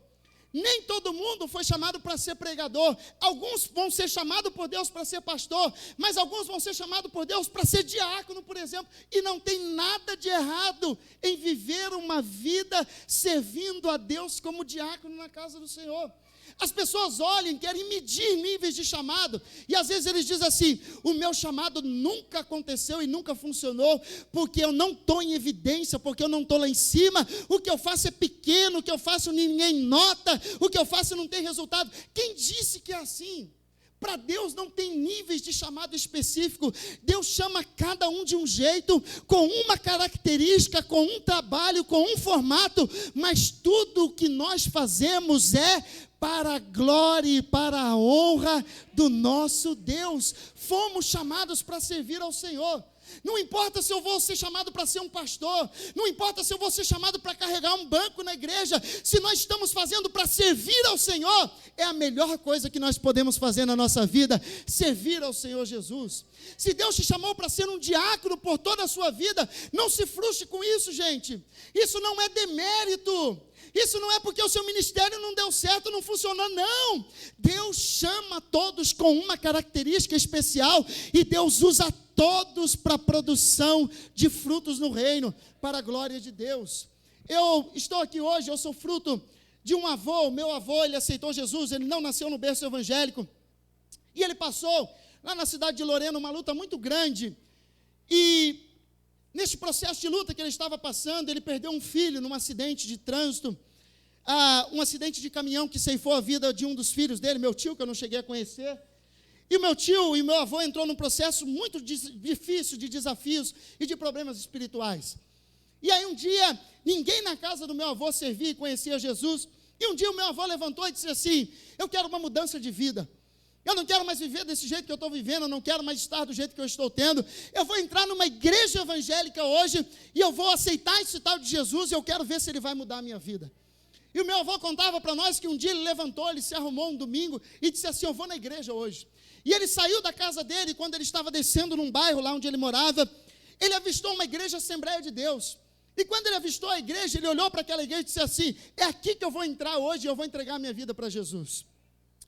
nem todo mundo foi chamado para ser pregador. Alguns vão ser chamados por Deus para ser pastor, mas alguns vão ser chamados por Deus para ser diácono, por exemplo, e não tem nada de errado em viver uma vida servindo a Deus como diácono na casa do Senhor. As pessoas olham, querem medir níveis de chamado, e às vezes eles dizem assim: o meu chamado nunca aconteceu e nunca funcionou, porque eu não estou em evidência, porque eu não estou lá em cima, o que eu faço é pequeno, o que eu faço ninguém nota, o que eu faço não tem resultado. Quem disse que é assim? Para Deus não tem níveis de chamado específico. Deus chama cada um de um jeito, com uma característica, com um trabalho, com um formato, mas tudo o que nós fazemos é para a glória e para a honra do nosso Deus. Fomos chamados para servir ao Senhor. Não importa se eu vou ser chamado para ser um pastor, não importa se eu vou ser chamado para carregar um banco na igreja, se nós estamos fazendo para servir ao Senhor, é a melhor coisa que nós podemos fazer na nossa vida, servir ao Senhor Jesus. Se Deus te chamou para ser um diácono por toda a sua vida, não se frustre com isso, gente. Isso não é demérito. Isso não é porque o seu ministério não deu certo, não funcionou, não. Deus chama todos com uma característica especial e Deus usa todos para a produção de frutos no reino, para a glória de Deus. Eu estou aqui hoje, eu sou fruto de um avô. O meu avô, ele aceitou Jesus, ele não nasceu no berço evangélico, e ele passou lá na cidade de Lorena uma luta muito grande, e neste processo de luta que ele estava passando, ele perdeu um filho num acidente de trânsito, um acidente de caminhão que ceifou a vida de um dos filhos dele, meu tio, que eu não cheguei a conhecer. E o meu tio e meu avô entrou num processo muito difícil de desafios e de problemas espirituais. E aí um dia, ninguém na casa do meu avô servia e conhecia Jesus, e um dia o meu avô levantou e disse assim: eu quero uma mudança de vida. Eu não quero mais viver desse jeito que eu estou vivendo, eu não quero mais estar do jeito que eu estou tendo. Eu vou entrar numa igreja evangélica hoje e eu vou aceitar esse tal de Jesus e eu quero ver se ele vai mudar a minha vida. E o meu avô contava para nós que um dia ele levantou, ele se arrumou um domingo e disse assim: eu vou na igreja hoje. E ele saiu da casa dele, quando ele estava descendo num bairro lá onde ele morava, ele avistou uma igreja Assembleia de Deus. E quando ele avistou a igreja, ele olhou para aquela igreja e disse assim: é aqui que eu vou entrar hoje e eu vou entregar minha vida para Jesus.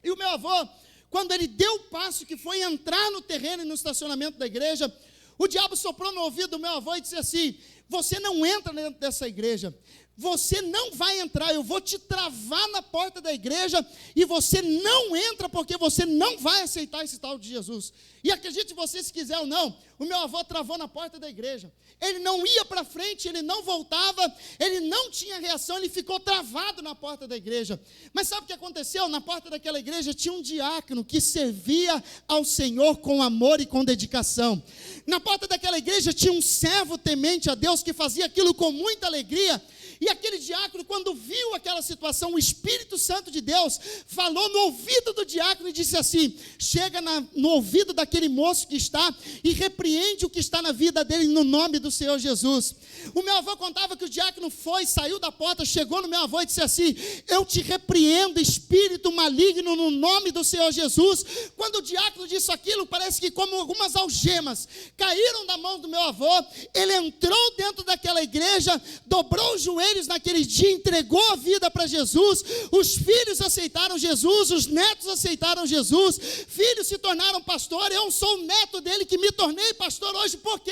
E o meu avô, quando ele deu o passo que foi entrar no terreno e no estacionamento da igreja, o diabo soprou no ouvido do meu avô e disse assim: você não entra dentro dessa igreja, você não vai entrar, eu vou te travar na porta da igreja e você não entra porque você não vai aceitar esse tal de Jesus. E acredite você se quiser ou não, o meu avô travou na porta da igreja. Ele não ia para frente, ele não voltava, ele não tinha reação, ele ficou travado na porta da igreja. Mas sabe o que aconteceu? Na porta daquela igreja tinha um diácono que servia ao Senhor com amor e com dedicação. Na porta daquela igreja tinha um servo temente a Deus que fazia aquilo com muita alegria. E aquele diácono, quando viu aquela situação, o Espírito Santo de Deus falou no ouvido do diácono e disse assim: chega no ouvido daquele moço que está e repreende o que está na vida dele no nome do Senhor Jesus. O meu avô contava que o diácono saiu da porta, chegou no meu avô e disse assim: eu te repreendo, espírito maligno, no nome do Senhor Jesus. Quando o diácono disse aquilo, parece que como algumas algemas caíram da mão do meu avô. Ele entrou dentro daquela igreja, dobrou o joelho eles naquele dia entregou a vida para Jesus, os filhos aceitaram Jesus, os netos aceitaram Jesus, filhos se tornaram pastor, eu sou o neto dele que me tornei pastor hoje, por quê?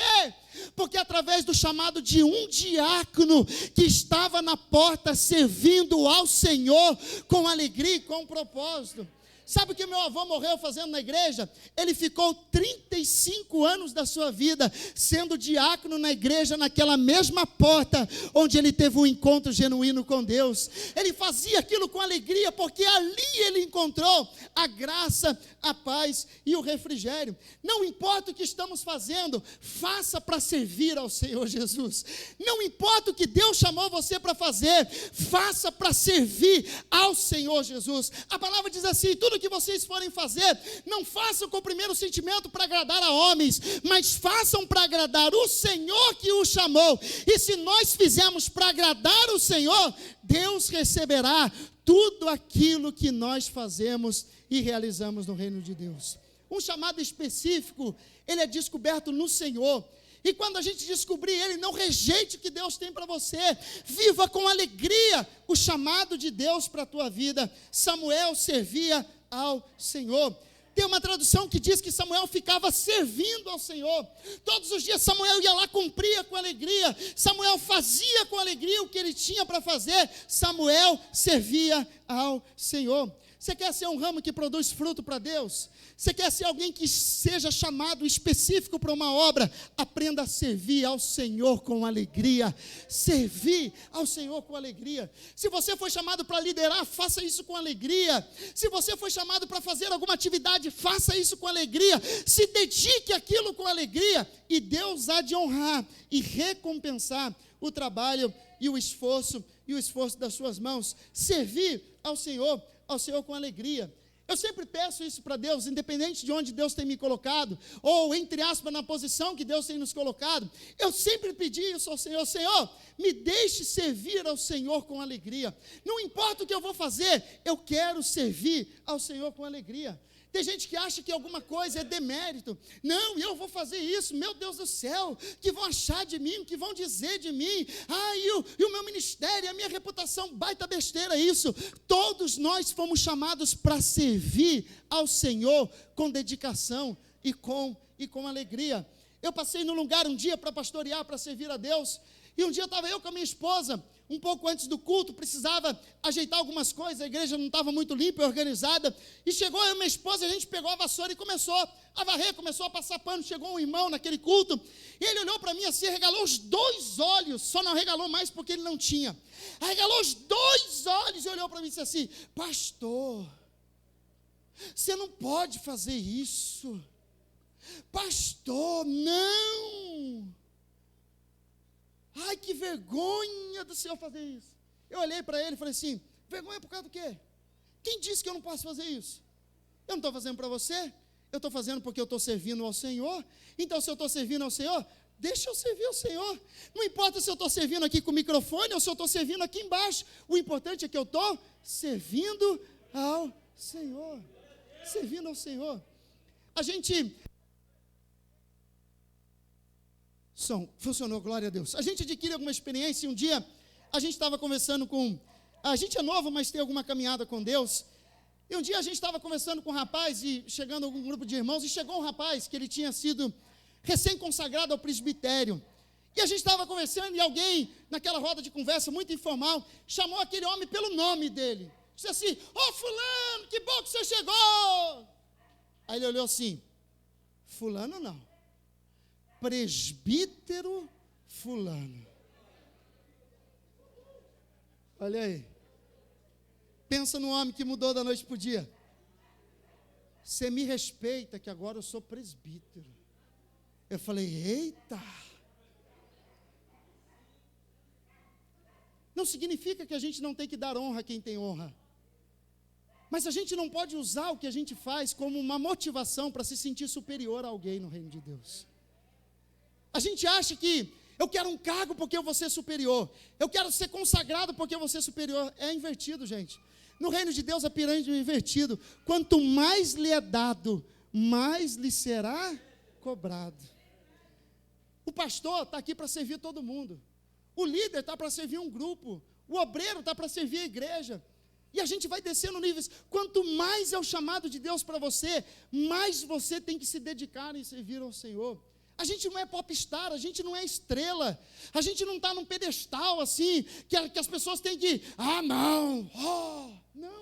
Porque através do chamado de um diácono que estava na porta servindo ao Senhor com alegria e com propósito. Sabe o que meu avô morreu fazendo na igreja? Ele ficou 35 anos da sua vida sendo diácono na igreja, naquela mesma porta onde ele teve um encontro genuíno com Deus. Ele fazia aquilo com alegria, porque ali ele encontrou a graça, a paz e o refrigério. Não importa o que estamos fazendo, faça para servir ao Senhor Jesus. Não importa o que Deus chamou você para fazer, faça para servir ao Senhor Jesus. A palavra diz assim: tudo que vocês forem fazer, não façam com o primeiro sentimento para agradar a homens, mas façam para agradar o Senhor que o chamou. E se nós fizermos para agradar o Senhor, Deus receberá tudo aquilo que nós fazemos e realizamos no reino de Deus. Um chamado específico, ele é descoberto no Senhor. E quando a gente descobrir ele, não rejeite o que Deus tem para você. Viva com alegria o chamado de Deus para a tua vida. Samuel servia ao Senhor. Tem uma tradução que diz que Samuel ficava servindo ao Senhor. Todos os dias Samuel ia lá, cumpria com alegria. Samuel fazia com alegria o que ele tinha para fazer. Samuel servia ao Senhor. Você quer ser um ramo que produz fruto para Deus? Você quer ser alguém que seja chamado específico para uma obra? Aprenda a servir ao Senhor com alegria. Servir ao Senhor com alegria. Se você foi chamado para liderar, faça isso com alegria. Se você foi chamado para fazer alguma atividade, faça isso com alegria. Se dedique àquilo com alegria, e Deus há de honrar e recompensar o trabalho e o esforço das suas mãos. Servir ao Senhor com alegria. Eu sempre peço isso para Deus, independente de onde Deus tem me colocado, ou entre aspas, na posição que Deus tem nos colocado, eu sempre pedi isso ao Senhor: Senhor, me deixe servir ao Senhor com alegria. Não importa o que eu vou fazer, eu quero servir ao Senhor com alegria. Tem gente que acha que alguma coisa é demérito. Não, eu vou fazer isso, meu Deus do céu, que vão achar de mim, que vão dizer de mim, e o meu ministério, a minha reputação, baita besteira isso. Todos nós fomos chamados para servir ao Senhor com dedicação e com alegria. Eu passei num lugar um dia para pastorear, para servir a Deus, e um dia estava eu com a minha esposa, um pouco antes do culto, precisava ajeitar algumas coisas, a igreja não estava muito limpa e organizada, e chegou eu e minha esposa, a gente pegou a vassoura e começou a varrer, começou a passar pano. Chegou um irmão naquele culto, e ele olhou para mim assim, regalou os 2 olhos, só não regalou mais porque ele não tinha, regalou os 2 olhos e olhou para mim e disse assim: pastor, você não pode fazer isso, pastor, não. Ai, que vergonha do Senhor fazer isso. Eu olhei para ele e falei assim: vergonha por causa do quê? Quem disse que eu não posso fazer isso? Eu não estou fazendo para você, eu estou fazendo porque eu estou servindo ao Senhor. Então, se eu estou servindo ao Senhor, deixa eu servir ao Senhor. Não importa se eu estou servindo aqui com o microfone ou se eu estou servindo aqui embaixo. O importante é que eu estou servindo ao Senhor. Servindo ao Senhor. A gente... funcionou, glória a Deus. A gente adquire alguma experiência. Um dia a gente estava conversando com... A gente é novo, mas tem alguma caminhada com Deus. E um dia a gente estava conversando com um rapaz, e chegando algum grupo de irmãos, e chegou um rapaz que ele tinha sido recém-consagrado ao presbitério. E a gente estava conversando, e alguém, naquela roda de conversa muito informal, chamou aquele homem pelo nome dele. Disse assim: ô fulano, que bom que você chegou. Aí ele olhou assim: fulano não, presbítero fulano. Olha aí. Pensa no homem que mudou da noite para o dia. Você me respeita que agora eu sou presbítero. Eu falei: eita. Não significa que a gente não tem que dar honra a quem tem honra. Mas a gente não pode usar o que a gente faz como uma motivação para se sentir superior a alguém no reino de Deus. A gente acha que eu quero um cargo porque eu vou ser superior, eu quero ser consagrado porque eu vou ser superior. É invertido, gente. No reino de Deus a pirâmide é invertido. Quanto mais lhe é dado, mais lhe será cobrado. O pastor está aqui para servir todo mundo. o líder está para servir um grupo, o obreiro está para servir a igreja. E a gente vai descendo níveis. Quanto mais é o chamado de Deus para você, mais você tem que se dedicar em servir ao Senhor. A gente não é popstar, a gente não é estrela, a gente não está num pedestal assim, que as pessoas têm que, não,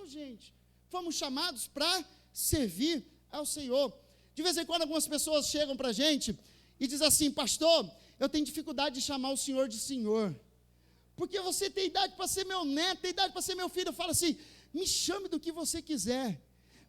gente, fomos chamados para servir ao Senhor. De vez em quando algumas pessoas chegam para a gente e dizem assim: pastor, eu tenho dificuldade de chamar o senhor de senhor, porque você tem idade para ser meu neto, tem idade para ser meu filho. Eu falo assim: me chame do que você quiser.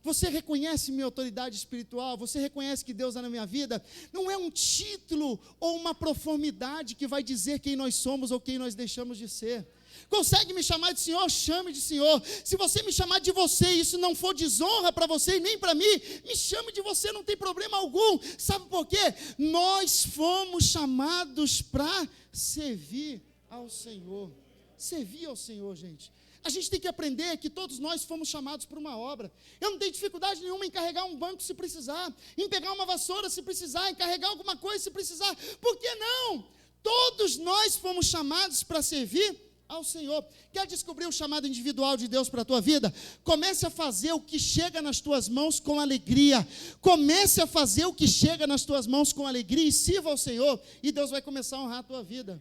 Você reconhece minha autoridade espiritual? Você reconhece que Deus é na minha vida? Não é um título ou uma proformidade que vai dizer quem nós somos ou quem nós deixamos de ser. Consegue me chamar de senhor? Chame de senhor. Se você me chamar de você e isso não for desonra para você e nem para mim, me chame de você, não tem problema algum. Sabe por quê? Nós fomos chamados para servir ao Senhor. Servir ao Senhor, gente. A gente tem que aprender que todos nós fomos chamados para uma obra. Eu não tenho dificuldade nenhuma em carregar um banco se precisar, em pegar uma vassoura se precisar, em carregar alguma coisa se precisar. Por que não? Todos nós fomos chamados para servir ao Senhor. Quer descobrir o chamado individual de Deus para a tua vida? Comece a fazer o que chega nas tuas mãos com alegria. Comece a fazer o que chega nas tuas mãos com alegria e sirva ao Senhor, e Deus vai começar a honrar a tua vida.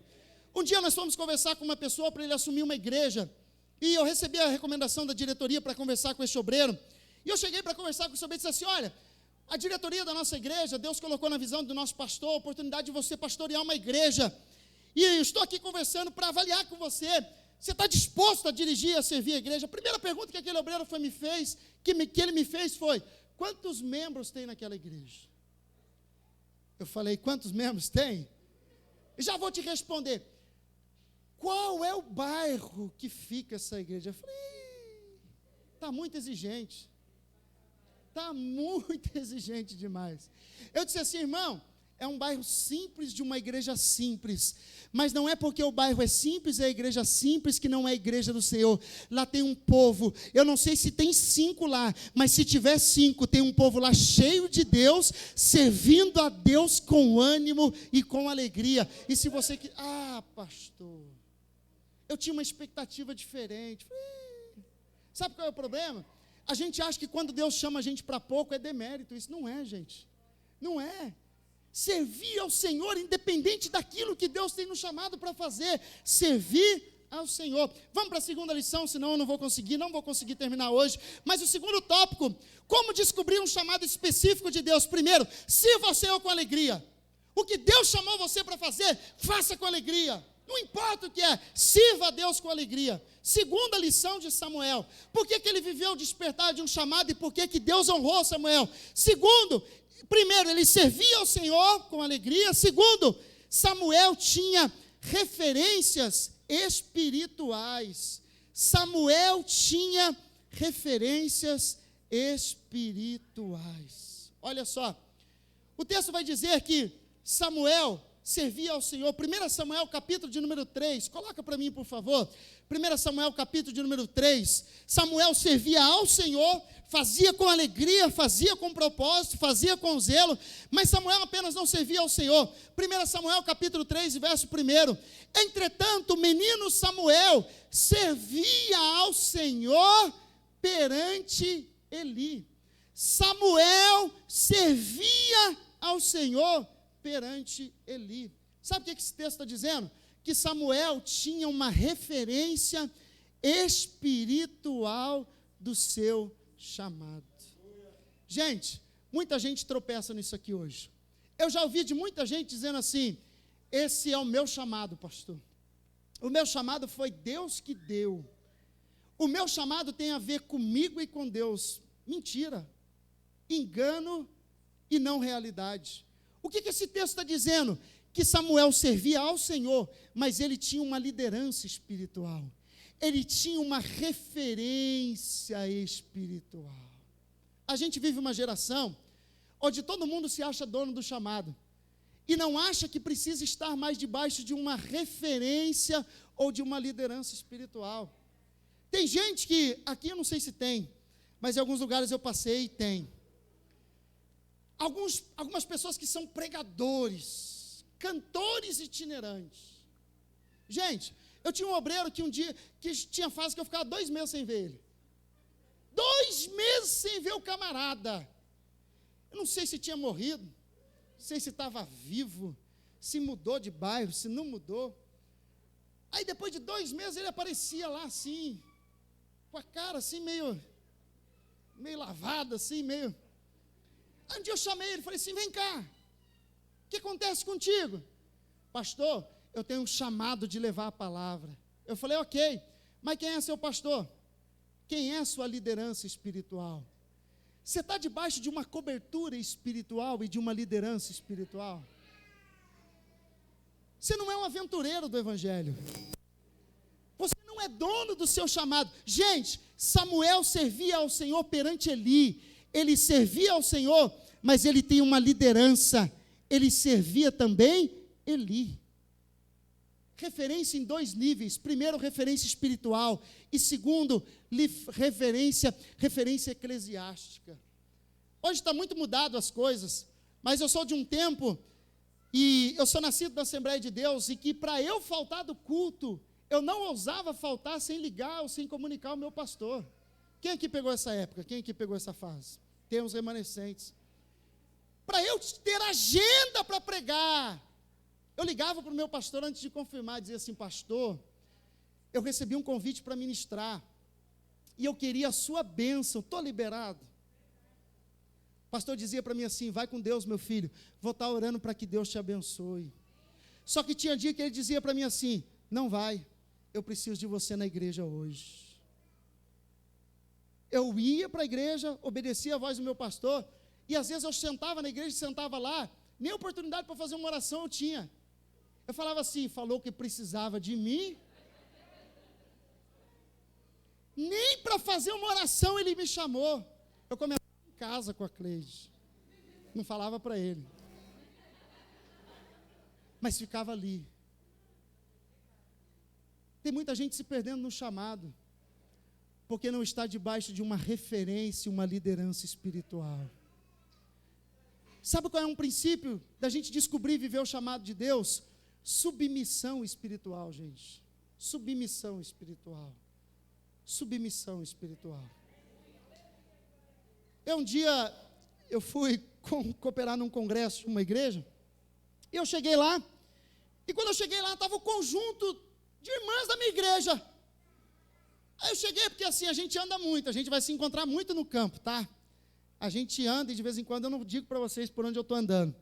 Um dia nós fomos conversar com uma pessoa para ele assumir uma igreja, e eu recebi a recomendação da diretoria para conversar com esse obreiro, e eu cheguei para conversar com esse obreiro e disse assim: olha, a diretoria da nossa igreja, Deus colocou na visão do nosso pastor a oportunidade de você pastorear uma igreja, e eu estou aqui conversando para avaliar com você, você está disposto a dirigir, a servir a igreja? A primeira pergunta que aquele obreiro que ele me fez foi: quantos membros tem naquela igreja? Eu falei: quantos membros tem? Já vou te responder. Qual é o bairro que fica essa igreja? Eu falei: está muito exigente. Está muito exigente demais. Eu disse assim: irmão, é um bairro simples de uma igreja simples. Mas não é porque o bairro é simples, é a igreja simples, que não é a igreja do Senhor. Lá tem um povo, eu não sei se tem 5 lá, mas se tiver 5, tem um povo lá cheio de Deus, servindo a Deus com ânimo e com alegria. E se você... pastor, eu tinha uma expectativa diferente. Sabe qual é o problema? A gente acha que quando Deus chama a gente para pouco é demérito. Isso não é, gente. Não é. Servir ao Senhor, independente daquilo que Deus tem nos chamado para fazer. Servir ao Senhor. Vamos para a segunda lição, senão eu não vou conseguir terminar hoje. Mas o segundo tópico: como descobrir um chamado específico de Deus? Primeiro, sirva ao Senhor com alegria. O que Deus chamou você para fazer, faça com alegria. Não importa o que é, sirva a Deus com alegria. Segunda lição de Samuel: por que ele viveu o despertar de um chamado e por que Deus honrou Samuel? Primeiro, ele servia ao Senhor com alegria. Segundo, Samuel tinha referências espirituais. Samuel tinha referências espirituais. Olha só, o texto vai dizer que Samuel servia ao Senhor. 1 Samuel capítulo de número 3, coloca para mim por favor, 1 Samuel capítulo de número 3, Samuel servia ao Senhor, fazia com alegria, fazia com propósito, fazia com zelo, mas Samuel apenas não servia ao Senhor. 1 Samuel capítulo 3, verso 1, entretanto o menino Samuel servia ao Senhor perante Eli. Samuel servia ao Senhor perante Eli. Sabe o que esse texto está dizendo? Que Samuel tinha uma referência espiritual do seu chamado. Gente, muita gente tropeça nisso aqui hoje. Eu já ouvi de muita gente dizendo assim: esse é o meu chamado, pastor. O meu chamado foi Deus que deu. O meu chamado tem a ver comigo e com Deus. Mentira. Engano e não realidade. O que esse texto está dizendo? Que Samuel servia ao Senhor, mas ele tinha uma liderança espiritual. Ele tinha uma referência espiritual. A gente vive uma geração onde todo mundo se acha dono do chamado e não acha que precisa estar mais debaixo de uma referência ou de uma liderança espiritual. Tem gente que, aqui eu não sei se tem, mas em alguns lugares eu passei e tem. Algumas pessoas que são pregadores, cantores itinerantes. Gente, eu tinha um obreiro que um dia, que tinha fase que eu ficava 2 meses sem ver ele. 2 meses sem ver o camarada. Eu não sei se tinha morrido, não sei se estava vivo, se mudou de bairro, se não mudou. Aí depois de 2 meses ele aparecia lá assim, com a cara assim meio lavada, assim, meio... Aí um dia eu chamei ele, falei assim, vem cá, o que acontece contigo? Pastor, eu tenho um chamado de levar a palavra. Eu falei, ok, mas quem é seu pastor? Quem é sua liderança espiritual? Você está debaixo de uma cobertura espiritual e de uma liderança espiritual? Você não é um aventureiro do Evangelho. Você não é dono do seu chamado. Gente, Samuel servia ao Senhor perante Eli. Ele servia ao Senhor, mas ele tem uma liderança. Ele servia também Eli. Referência em 2 níveis. Primeiro, referência espiritual. E segundo, referência eclesiástica. Hoje está muito mudado as coisas. Mas eu sou de um tempo, e eu sou nascido da Assembleia de Deus, e que para eu faltar do culto, eu não ousava faltar sem ligar ou sem comunicar o meu pastor. Quem aqui pegou essa época? Quem aqui pegou essa fase? Tem uns remanescentes. Para eu ter agenda para pregar, eu ligava para o meu pastor antes de confirmar, dizia assim, pastor, eu recebi um convite para ministrar, e eu queria a sua bênção, estou liberado. O pastor dizia para mim assim, vai com Deus, meu filho, vou estar orando para que Deus te abençoe. Só que tinha dia que ele dizia para mim assim, não vai, eu preciso de você na igreja hoje. Eu ia para a igreja, obedecia a voz do meu pastor, e às vezes eu sentava na igreja, sentava lá, nem oportunidade para fazer uma oração eu tinha. Eu falava assim, falou que precisava de mim, nem para fazer uma oração ele me chamou. Eu começava em casa com a Cleide, não falava para ele, mas ficava ali. Tem muita gente se perdendo no chamado, porque não está debaixo de uma referência, uma liderança espiritual. Sabe qual é um princípio da gente descobrir e viver o chamado de Deus? Submissão espiritual, gente. Submissão espiritual. Submissão espiritual. Um dia, eu fui cooperar num congresso de uma igreja, e eu cheguei lá, e quando eu cheguei lá, estava o conjunto de irmãs da minha igreja. Aí eu cheguei, porque assim, a gente anda muito, a gente vai se encontrar muito no campo, tá? A gente anda e de vez em quando eu não digo para vocês por onde eu estou andando.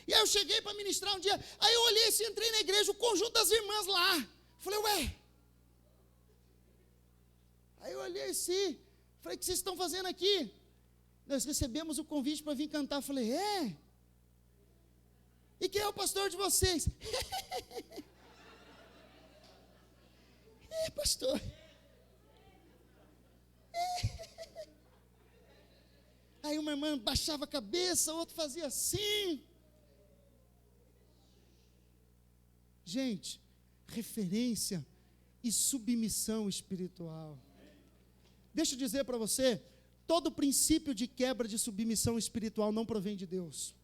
E aí eu cheguei para ministrar um dia, aí eu olhei assim, entrei na igreja, o conjunto das irmãs lá. Falei, ué. Aí eu olhei assim, falei, o que vocês estão fazendo aqui? Nós recebemos o convite para vir cantar. Falei, é? E quem é o pastor de vocês? É, pastor. Aí uma irmã baixava a cabeça, o outro fazia assim. Gente, referência e submissão espiritual. Deixa eu dizer para você, todo princípio de quebra de submissão espiritual não provém de Deus.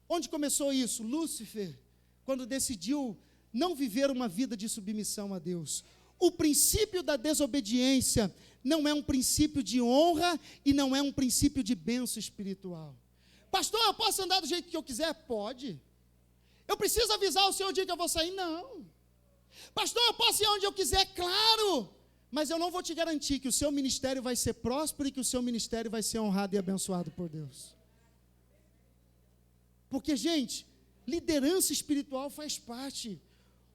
Onde começou isso? Lúcifer, quando decidiu não viver uma vida de submissão a Deus. O princípio da desobediência não é um princípio de honra e não é um princípio de bênção espiritual. Pastor, eu posso andar do jeito que eu quiser? Pode. Eu preciso avisar o senhor o dia que eu vou sair? Não. Pastor, eu posso ir onde eu quiser? Claro. Mas eu não vou te garantir que o seu ministério vai ser próspero e que o seu ministério vai ser honrado e abençoado por Deus. Porque, gente, liderança espiritual faz parte.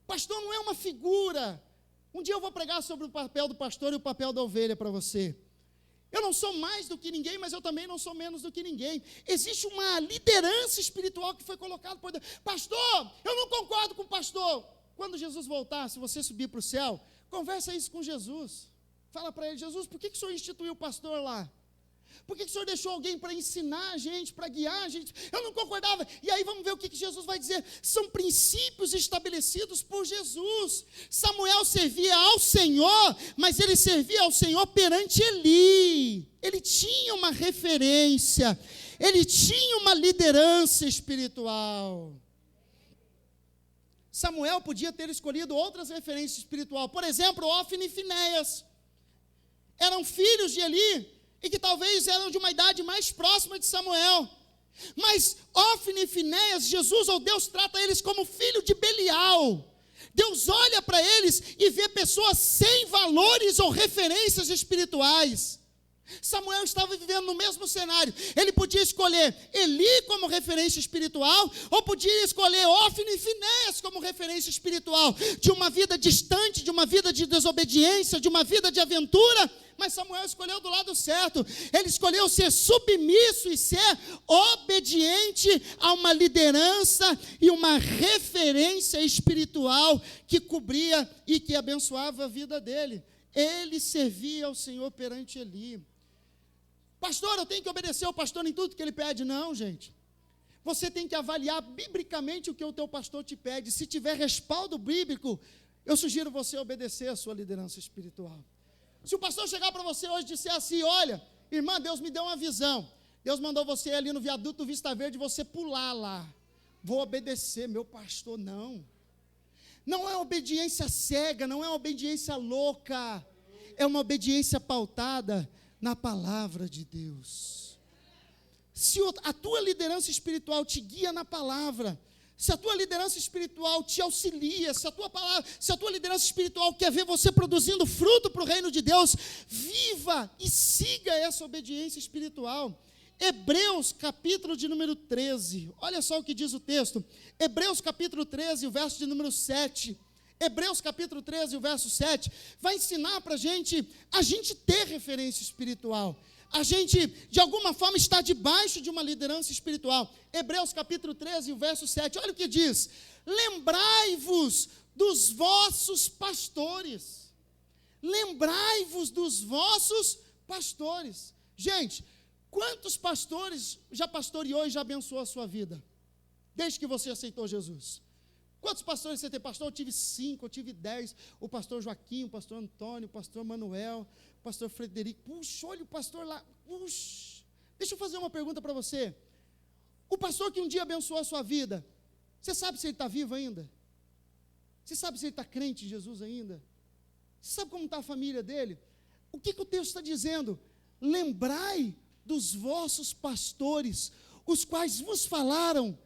Pastor não é uma figura. Um dia eu vou pregar sobre o papel do pastor e o papel da ovelha para você. Eu não sou mais do que ninguém, mas eu também não sou menos do que ninguém. Existe uma liderança espiritual que foi colocada por Deus. Pastor, eu não concordo com o pastor. Quando Jesus voltar, se você subir para o céu, conversa isso com Jesus. Fala para ele, Jesus, por que o senhor instituiu o pastor lá? Por que o senhor deixou alguém para ensinar a gente, para guiar a gente? Eu não concordava. E aí vamos ver o que Jesus vai dizer. São princípios estabelecidos por Jesus. Samuel servia ao Senhor, mas ele servia ao Senhor perante Eli. Ele tinha uma referência, ele tinha uma liderança espiritual. Samuel podia ter escolhido outras referências espirituais. Por exemplo, Ofni e Finéias. Eram filhos de Eli e que talvez eram de uma idade mais próxima de Samuel. Mas Ofni e Finéias, Jesus ou Deus trata eles como filho de Belial. Deus olha para eles e vê pessoas sem valores ou referências espirituais. Samuel estava vivendo no mesmo cenário. Ele podia escolher Eli como referência espiritual, ou podia escolher Ofni e Finéias como referência espiritual, de uma vida distante, de uma vida de desobediência, de uma vida de aventura. Mas Samuel escolheu do lado certo. Ele escolheu ser submisso e ser obediente a uma liderança e uma referência espiritual que cobria e que abençoava a vida dele. Ele servia ao Senhor perante Eli. Pastor, eu tenho que obedecer ao pastor em tudo que ele pede. Não, gente. Você tem que avaliar biblicamente o que o teu pastor te pede. Se tiver respaldo bíblico, eu sugiro você obedecer à sua liderança espiritual. Se o pastor chegar para você hoje e disser assim, olha, irmã, Deus me deu uma visão. Deus mandou você ir ali no viaduto Vista Verde, você pular lá. Vou obedecer, meu pastor, não. Não é obediência cega, não é obediência louca. É uma obediência pautada na palavra de Deus. Se a tua liderança espiritual te guia na palavra, se a tua liderança espiritual te auxilia, se a tua liderança espiritual quer ver você produzindo fruto para o reino de Deus, viva e siga essa obediência espiritual. Hebreus capítulo de número 13, olha só o que diz o texto. Hebreus capítulo 13, o verso de número 7. Hebreus capítulo 13, o verso 7, vai ensinar para a gente ter referência espiritual. A gente, de alguma forma, está debaixo de uma liderança espiritual. Hebreus capítulo 13, o verso 7, olha o que diz. Lembrai-vos dos vossos pastores. Lembrai-vos dos vossos pastores. Gente, quantos pastores já pastoreou e já abençoou a sua vida? Desde que você aceitou Jesus. Quantos pastores você tem? Pastor, eu tive 5, eu tive 10. O pastor Joaquim, o pastor Antônio, o pastor Manuel, o pastor Frederico. Puxa, olha o pastor lá. Puxa. Deixa eu fazer uma pergunta para você. O pastor que um dia abençoou a sua vida, você sabe se ele está vivo ainda? Você sabe se ele está crente em Jesus ainda? Você sabe como está a família dele? O que o texto está dizendo? Lembrai dos vossos pastores, os quais vos falaram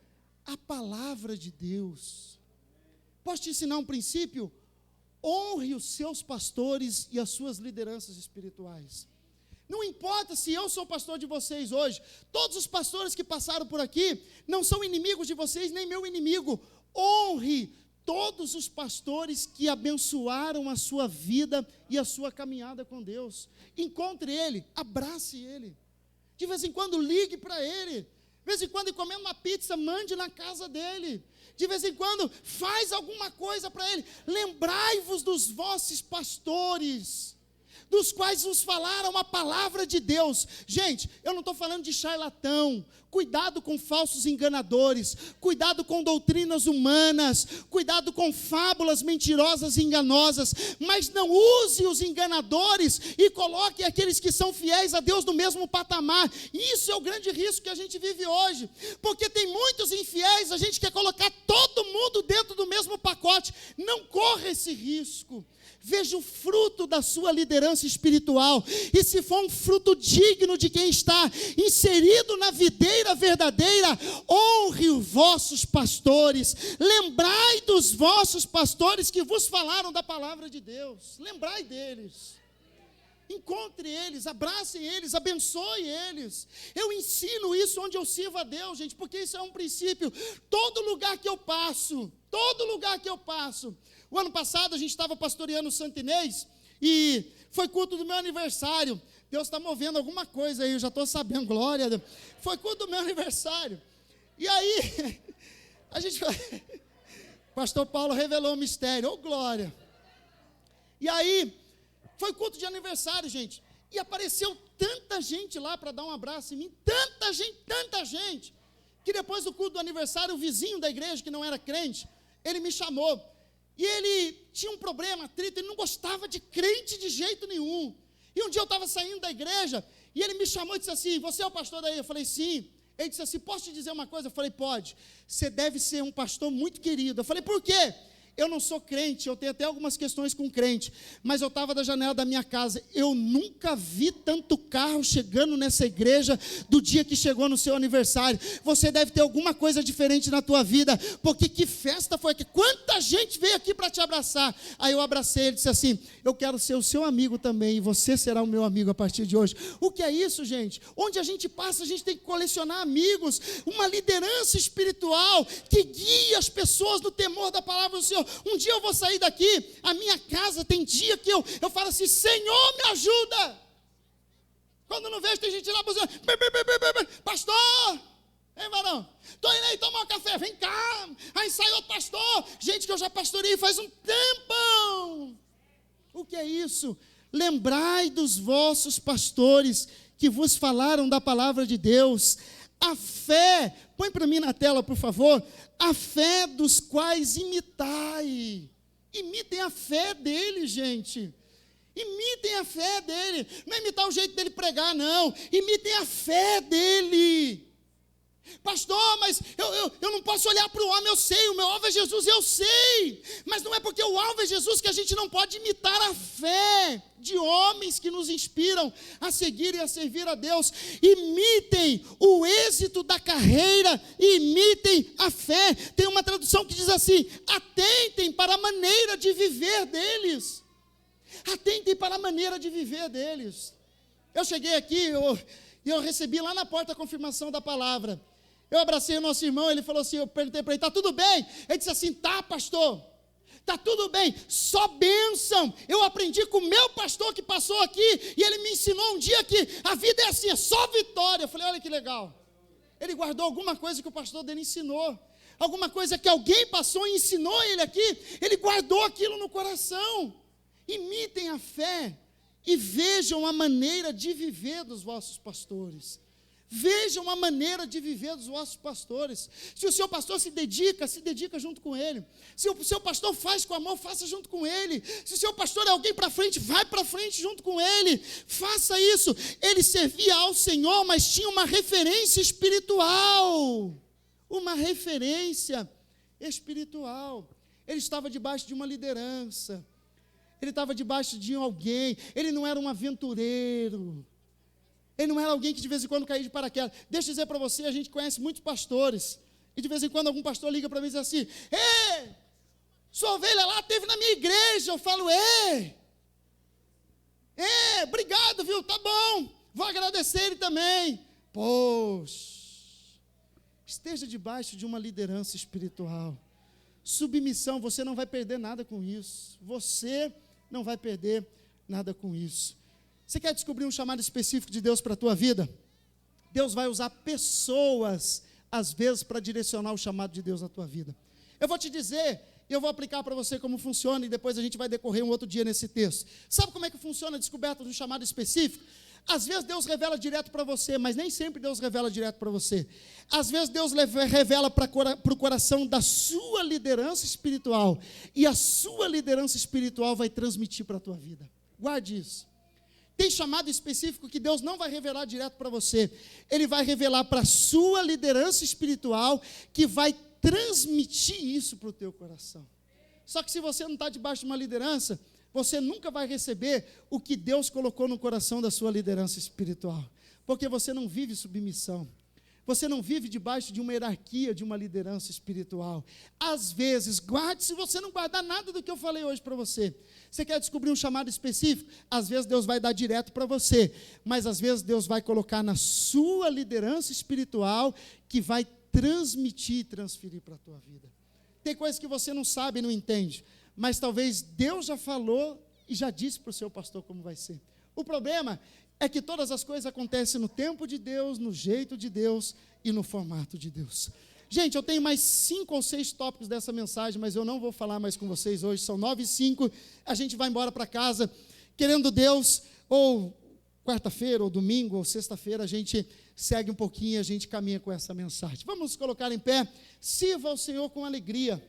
a palavra de Deus. Posso te ensinar um princípio? Honre os seus pastores e as suas lideranças espirituais. Não importa se eu sou pastor de vocês hoje, todos os pastores que passaram por aqui não são inimigos de vocês, nem meu inimigo. Honre todos os pastores que abençoaram a sua vida e a sua caminhada com Deus. Encontre ele, abrace ele. De vez em quando ligue para ele. De vez em quando, comendo uma pizza, mande na casa dele. De vez em quando, faz alguma coisa para ele. Lembrai-vos dos vossos pastores, dos quais vos falaram a palavra de Deus. Gente, eu não estou falando de charlatão. Cuidado com falsos enganadores. Cuidado com doutrinas humanas. Cuidado com fábulas mentirosas e enganosas. Mas não use os enganadores e coloque aqueles que são fiéis a Deus no mesmo patamar. Isso é o grande risco que a gente vive hoje. Porque tem muitos infiéis, a gente quer colocar todo mundo dentro do mesmo pacote. Não corra esse risco. Veja o fruto da sua liderança espiritual. E se for um fruto digno de quem está inserido na videira verdadeira, honre os vossos pastores. Lembrai dos vossos pastores que vos falaram da palavra de Deus. Lembrai deles. Encontre eles, abrace eles, abençoe eles. Eu ensino isso onde eu sirvo a Deus, gente, porque isso é um princípio. Todo lugar que eu passo, o ano passado a gente estava pastoreando o Santo Inês e foi culto do meu aniversário. Deus está movendo alguma coisa aí, eu já estou sabendo, glória a Deus. Foi culto do meu aniversário. E aí, a gente, pastor Paulo revelou o mistério, ô glória. E aí, foi culto de aniversário, gente. E apareceu tanta gente lá para dar um abraço em mim, tanta gente, que depois do culto do aniversário, o vizinho da igreja, que não era crente, ele me chamou. E ele tinha um problema, atrito, ele não gostava de crente de jeito nenhum. E um dia eu estava saindo da igreja, e ele me chamou e disse assim, você é o pastor daí? Eu falei, sim. Ele disse assim, posso te dizer uma coisa? Eu falei, pode. Você deve ser um pastor muito querido. Eu falei, por quê? Eu não sou crente, eu tenho até algumas questões com crente, mas eu estava da janela da minha casa, eu nunca vi tanto carro chegando nessa igreja do dia que chegou no seu aniversário. Você deve ter alguma coisa diferente na tua vida, porque que festa foi aqui? Quanta gente veio aqui para te abraçar? Aí eu abracei, ele disse assim, eu quero ser o seu amigo também, e você será o meu amigo a partir de hoje. O que é isso, gente? Onde a gente passa, a gente tem que colecionar amigos, uma liderança espiritual, que guia as pessoas no temor da palavra do Senhor. Um dia eu vou sair daqui, a minha casa tem dia que eu falo assim, Senhor, me ajuda. Quando não vejo, tem gente lá buzinando, pastor, hein, varão, estou indo aí tomar um café, vem cá. Aí sai outro pastor, gente que eu já pastorei faz um tempão. O que é isso? Lembrai dos vossos pastores que vos falaram da palavra de Deus. A fé, põe para mim na tela, por favor, a fé dos quais imitai. Imitem a fé dele, gente. Imitem a fé dele. Não é imitar o jeito dele pregar, não. Imitem a fé dele. Pastor, mas eu não posso olhar para o homem, eu sei, o meu alvo é Jesus, eu sei. Mas não é porque o alvo é Jesus que a gente não pode imitar a fé de homens que nos inspiram a seguir e a servir a Deus. Imitem o êxito da carreira, imitem a fé. Tem uma tradução que diz assim, atentem para a maneira de viver deles. Atentem para a maneira de viver deles. Eu cheguei aqui, eu recebi lá na porta a confirmação da palavra. Eu abracei o nosso irmão, ele falou assim, eu perguntei para ele, está tudo bem? Ele disse assim, tá, pastor, está tudo bem, só bênção. Eu aprendi com o meu pastor que passou aqui, e ele me ensinou um dia que a vida é assim, é só vitória. Eu falei, olha que legal. Ele guardou alguma coisa que o pastor dele ensinou, alguma coisa que alguém passou e ensinou ele aqui, ele guardou aquilo no coração. Imitem a fé e vejam a maneira de viver dos vossos pastores. Vejam a maneira de viver dos vossos pastores. Se o seu pastor se dedica junto com ele. Se o seu pastor faz com amor, faça junto com ele. Se o seu pastor é alguém para frente, vai para frente junto com ele. Faça isso. Ele servia ao Senhor, mas tinha uma referência espiritual. Uma referência espiritual. Ele estava debaixo de uma liderança. Ele estava debaixo de alguém. Ele não era um aventureiro. Ele não era alguém que de vez em quando caía de paraquedas. Deixa eu dizer para você, a gente conhece muitos pastores. E de vez em quando algum pastor liga para mim e diz assim, ei, sua ovelha lá esteve na minha igreja. Eu falo, obrigado, viu, tá bom. Vou agradecer ele também. Poxa, esteja debaixo de uma liderança espiritual. Submissão, você não vai perder nada com isso. Você não vai perder nada com isso. Você quer descobrir um chamado específico de Deus para a tua vida? Deus vai usar pessoas, às vezes, para direcionar o chamado de Deus na tua vida. Eu vou te dizer, e eu vou aplicar para você como funciona, e depois a gente vai decorrer um outro dia nesse texto. Sabe como é que funciona a descoberta de um chamado específico? Às vezes Deus revela direto para você, mas nem sempre Deus revela direto para você. Às vezes Deus revela para o coração da sua liderança espiritual, e a sua liderança espiritual vai transmitir para a tua vida. Guarde isso. Tem chamado específico que Deus não vai revelar direto para você. Ele vai revelar para a sua liderança espiritual, que vai transmitir isso para o teu coração. Só que se você não está debaixo de uma liderança, você nunca vai receber o que Deus colocou no coração da sua liderança espiritual. Porque você não vive submissão. Você não vive debaixo de uma hierarquia, de uma liderança espiritual. Às vezes, guarde, se você não guardar nada do que eu falei hoje para você. Você quer descobrir um chamado específico? Às vezes Deus vai dar direto para você. Mas às vezes Deus vai colocar na sua liderança espiritual, que vai transmitir e transferir para a tua vida. Tem coisas que você não sabe e não entende. Mas talvez Deus já falou e já disse para o seu pastor como vai ser. O problema é que todas as coisas acontecem no tempo de Deus, no jeito de Deus e no formato de Deus. Gente, eu tenho mais 5 ou 6 tópicos dessa mensagem, mas eu não vou falar mais com vocês hoje, são 9h05, a gente vai embora para casa, querendo Deus, ou quarta-feira, ou domingo, ou sexta-feira, a gente segue um pouquinho e a gente caminha com essa mensagem. Vamos nos colocar em pé, sirva ao Senhor com alegria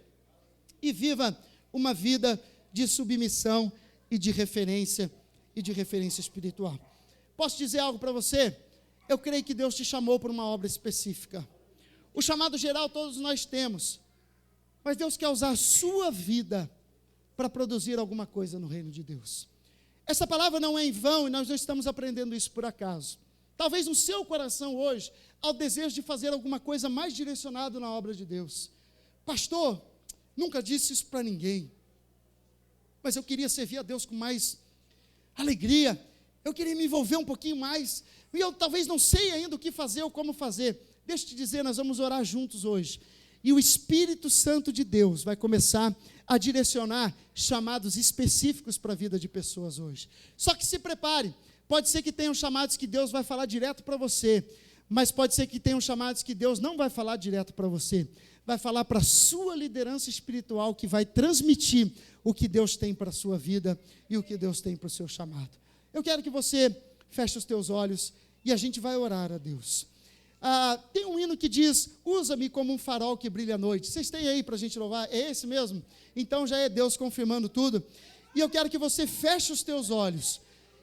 e viva uma vida de submissão e de referência espiritual. Posso dizer algo para você? eu creio que Deus te chamou para uma obra específica. O chamado geral todos nós temos, mas Deus quer usar a sua vida para produzir alguma coisa no reino de Deus. Essa palavra não é em vão e nós não estamos aprendendo isso por acaso. Talvez no seu coração hoje há o desejo de fazer alguma coisa mais direcionada na obra de Deus. Pastor, nunca disse isso para ninguém, mas eu queria servir a Deus com mais alegria, eu queria me envolver um pouquinho mais, e eu talvez não sei ainda o que fazer ou como fazer. Deixa eu te dizer, nós vamos orar juntos hoje, e o Espírito Santo de Deus vai começar a direcionar chamados específicos para a vida de pessoas hoje. Só que se prepare, pode ser que tenham chamados que Deus vai falar direto para você, mas pode ser que tenham chamados que Deus não vai falar direto para você, vai falar para a sua liderança espiritual, que vai transmitir o que Deus tem para a sua vida e o que Deus tem para o seu chamado. Eu quero que você feche os teus olhos e a gente vai orar a Deus. Tem um hino que diz: usa-me como um farol que brilha à noite. Vocês têm aí para a gente louvar? É esse mesmo? Então já é Deus confirmando tudo. E eu quero que você feche os teus olhos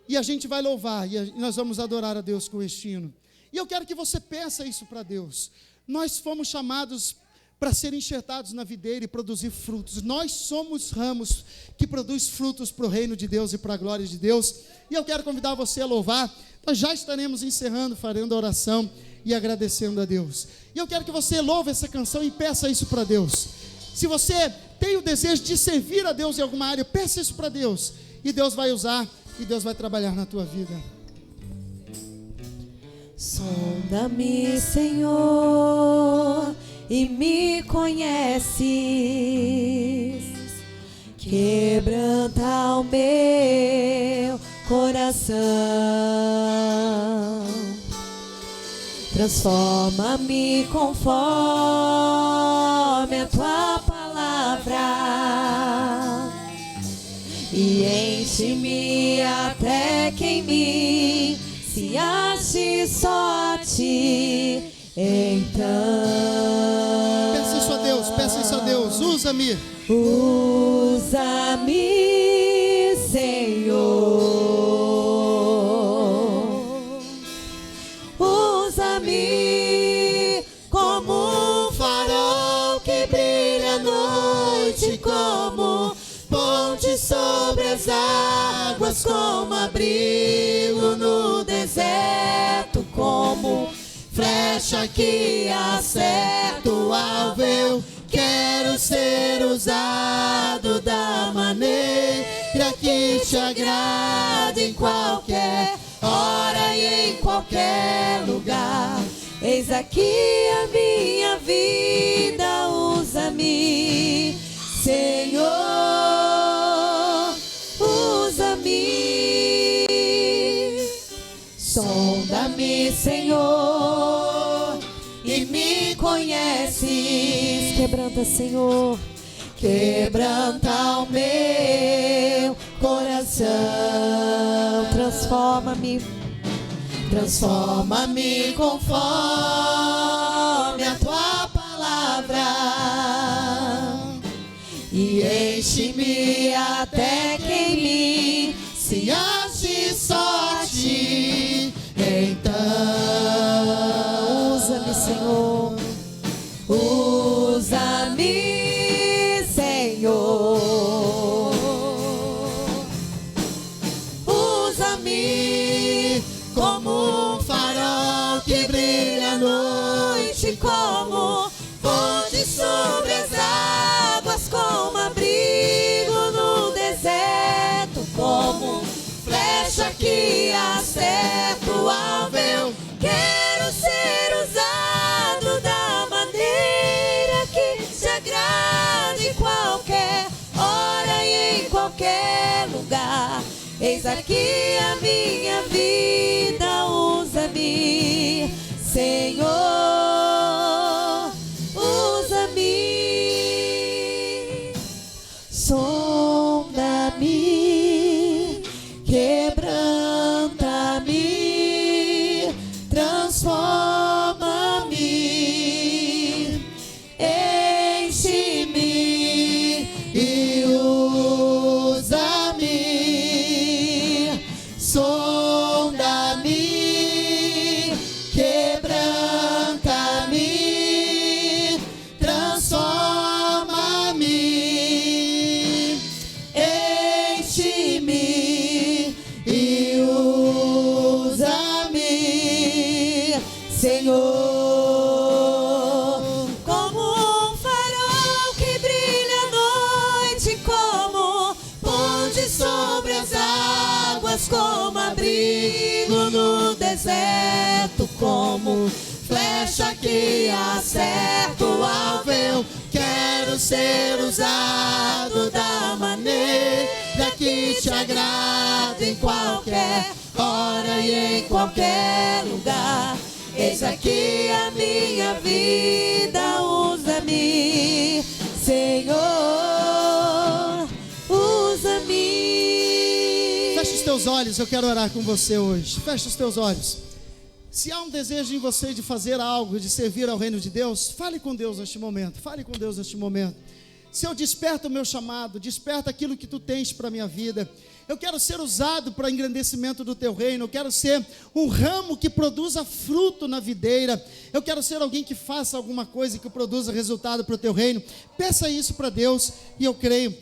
e a gente vai louvar e nós vamos adorar a Deus com este hino. E eu quero que você peça isso para Deus. Nós fomos chamados para ser enxertados na videira e produzir frutos. Nós somos ramos que produz frutos para o reino de Deus e para a glória de Deus. E eu quero convidar você a louvar. Nós já estaremos encerrando, fazendo a oração e agradecendo a Deus. E eu quero que você louve essa canção e peça isso para Deus. Se você tem o desejo de servir a Deus em alguma área, peça isso para Deus. E Deus vai usar e Deus vai trabalhar na tua vida. Sonda-me, Senhor, e me conheces, quebranta o meu coração, transforma-me conforme a tua palavra e enche-me até que em mim se ache só a ti. Então peça isso a Deus, peça isso a Deus. Usa-me, usa-me, Senhor, usa-me como um farol que brilha à noite, como ponte sobre as águas, como abrigo no deserto, como flecha que acerta o alvo. Eu quero ser usado da maneira que te agrada, em qualquer hora e em qualquer lugar. Eis aqui a minha vida, usa-me, Senhor, usa-me. Sonda-me, Senhor, e me conheces. Quebranta, Senhor, quebranta o meu coração. Transforma-me, transforma-me conforme a tua palavra e enche-me até que em mim se ache só a ti. Então usa-me, Senhor, usa-me, Senhor, usa-me como um farol que brilha à noite, como fonte sobre as águas, como abrigo no deserto, como flecha que acerta o alvo. Eu quero ser usado da maneira que te agrada, em qualquer hora e em qualquer lugar. Eis aqui a minha vida, usa-me, Senhor, usa-me. Sonda-me, quebranta-me, transforma como um farol que brilha à noite, como ponte sobre as águas, como abrigo no deserto, como flecha que acerta o alvo. Eu quero ser usado da maneira que te agrada, em qualquer hora e em qualquer lugar. Eis aqui a minha vida, usa-me, Senhor, usa-me. Feche os teus olhos, eu quero orar com você hoje. Feche os teus olhos. Se há um desejo em você de fazer algo, de servir ao reino de Deus, fale com Deus neste momento. Fale com Deus neste momento. Senhor, desperta o meu chamado, desperta aquilo que tu tens para a minha vida. Eu quero ser usado para engrandecimento do teu reino. Eu quero ser um ramo que produza fruto na videira. Eu quero ser alguém que faça alguma coisa que produza resultado para o teu reino. Peça isso para Deus e eu creio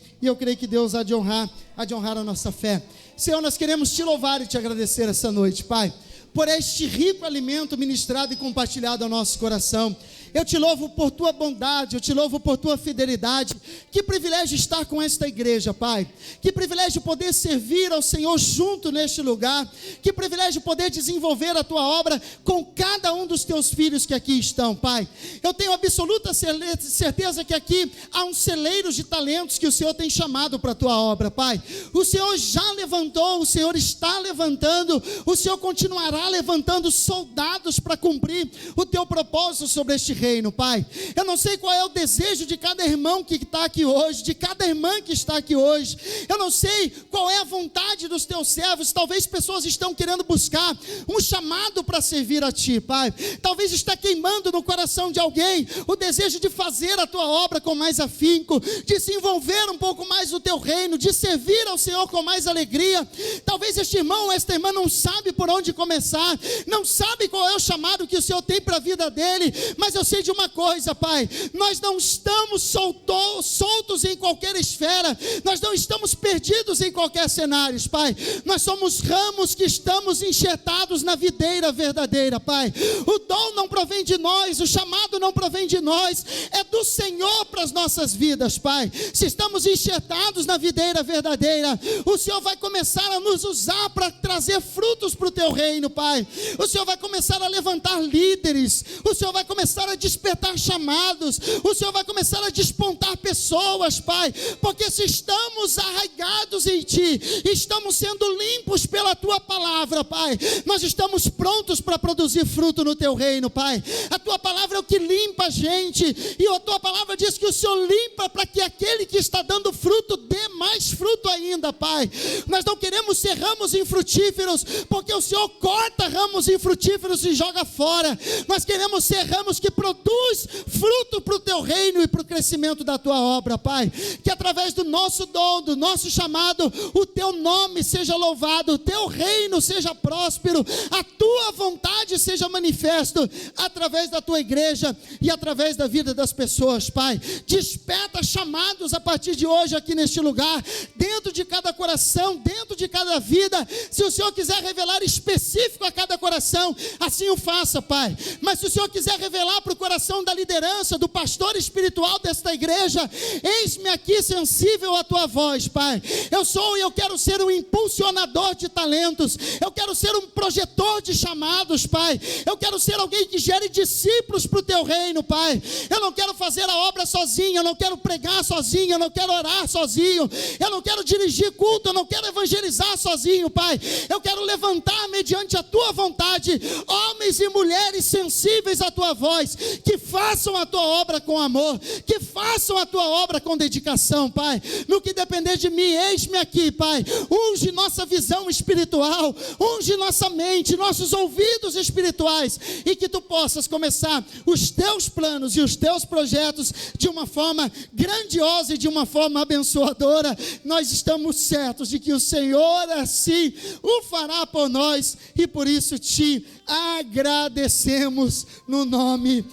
que Deus há de honrar a nossa fé. Senhor, nós queremos te louvar e te agradecer essa noite, Pai, por este rico alimento ministrado e compartilhado ao nosso coração. Eu te louvo por tua bondade, eu te louvo por tua fidelidade. Que privilégio estar com esta igreja, Pai. Que privilégio poder servir ao Senhor junto neste lugar. Que privilégio poder desenvolver a tua obra com cada um dos teus filhos que aqui estão, Pai. Eu tenho absoluta certeza que aqui há um celeiro de talentos que o Senhor tem chamado para a tua obra, Pai. O Senhor já levantou, o Senhor está levantando, o Senhor continuará levantando soldados para cumprir o teu propósito sobre este reino, Pai. Eu não sei qual é o desejo de cada irmão que está aqui hoje, de cada irmã que está aqui hoje. Eu não sei qual é a vontade dos teus servos. Talvez pessoas estão querendo buscar um chamado para servir a ti, Pai. Talvez está queimando no coração de alguém o desejo de fazer a tua obra com mais afinco, de se envolver um pouco mais no teu reino, de servir ao Senhor com mais alegria. Talvez este irmão ou esta irmã não sabe por onde começar, não sabe qual é o chamado que o Senhor tem para a vida dele, mas eu sei de uma coisa, Pai, nós não estamos soltos em qualquer esfera, nós não estamos perdidos em qualquer cenário, Pai. Nós somos ramos que estamos enxertados na videira verdadeira, Pai. O dom não provém de nós, o chamado não provém de nós, é do Senhor para as nossas vidas, Pai. Se estamos enxertados na videira verdadeira, o Senhor vai começar a nos usar para trazer frutos para o teu reino, Pai. O Senhor vai começar a levantar líderes, o Senhor vai começar a despertar chamados, o Senhor vai começar a despontar pessoas, Pai, porque se estamos arraigados em Ti, estamos sendo limpos pela Tua palavra, Pai, nós estamos prontos para produzir fruto no Teu reino, Pai. A Tua palavra é o que limpa a gente, e a Tua palavra diz que o Senhor limpa para que aquele que está dando fruto dê mais fruto ainda, Pai. Nós não queremos ser ramos infrutíferos, porque o Senhor corta ramos infrutíferos e joga fora. Nós queremos ser ramos que produz fruto para o teu reino e para o crescimento da tua obra, Pai. Que através do nosso dom, do nosso chamado, o teu nome seja louvado, o teu reino seja próspero, a tua vontade seja manifesto através da tua igreja e através da vida das pessoas, Pai. Desperta chamados a partir de hoje aqui neste lugar, dentro de cada coração, dentro de cada vida. Se o Senhor quiser revelar específico a cada coração, assim o faça, Pai. Mas se o Senhor quiser revelar para o coração da liderança, do pastor espiritual desta igreja, eis-me aqui sensível à tua voz, Pai. Eu sou e eu quero ser um impulsionador de talentos, eu quero ser um projetor de chamados, Pai. Eu quero ser alguém que gere discípulos para o teu reino, Pai. Eu não quero fazer a obra sozinho, eu não quero pregar sozinho, eu não quero orar sozinho, eu não quero dirigir culto, eu não quero evangelizar sozinho, Pai. Eu quero levantar mediante a tua vontade homens e mulheres sensíveis à tua voz, que façam a tua obra com amor, que façam a tua obra com dedicação, Pai. No que depender de mim, eis-me aqui, Pai. Unge nossa visão espiritual, unge nossa mente, nossos ouvidos espirituais, e que tu possas começar os teus planos e os teus projetos de uma forma grandiosa e de uma forma abençoadora. Nós estamos certos de que o Senhor assim o fará por nós, e por isso te agradecemos no nome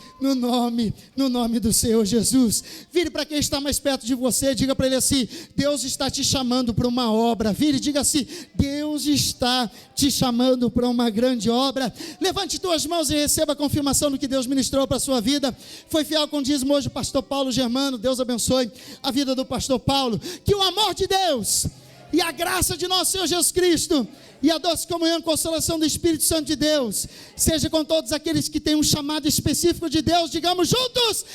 do Senhor Jesus. Vire para quem está mais perto de você, diga para ele assim: Deus está te chamando para uma obra. Vire e diga assim: Deus está te chamando para uma grande obra. Levante tuas mãos e receba a confirmação do que Deus ministrou para a sua vida. Foi fiel com o dízimo hoje o pastor Paulo Germano. Deus abençoe a vida do pastor Paulo. Que o amor de Deus e a graça de nosso Senhor Jesus Cristo e a doce comunhão e consolação do Espírito Santo de Deus seja com todos aqueles que têm um chamado específico de Deus. Digamos juntos: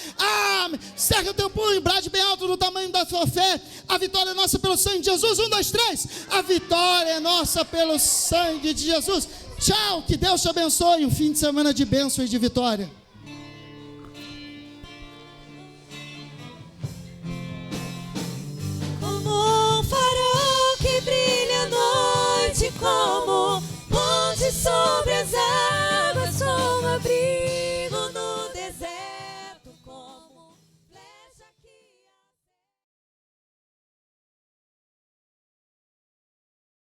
amém. Cerca o teu punho, brade bem alto no tamanho da sua fé. A vitória é nossa pelo sangue de Jesus. 1, 2, 3. A vitória é nossa pelo sangue de Jesus. Tchau, que Deus te abençoe. Um fim de semana de bênção e de vitória.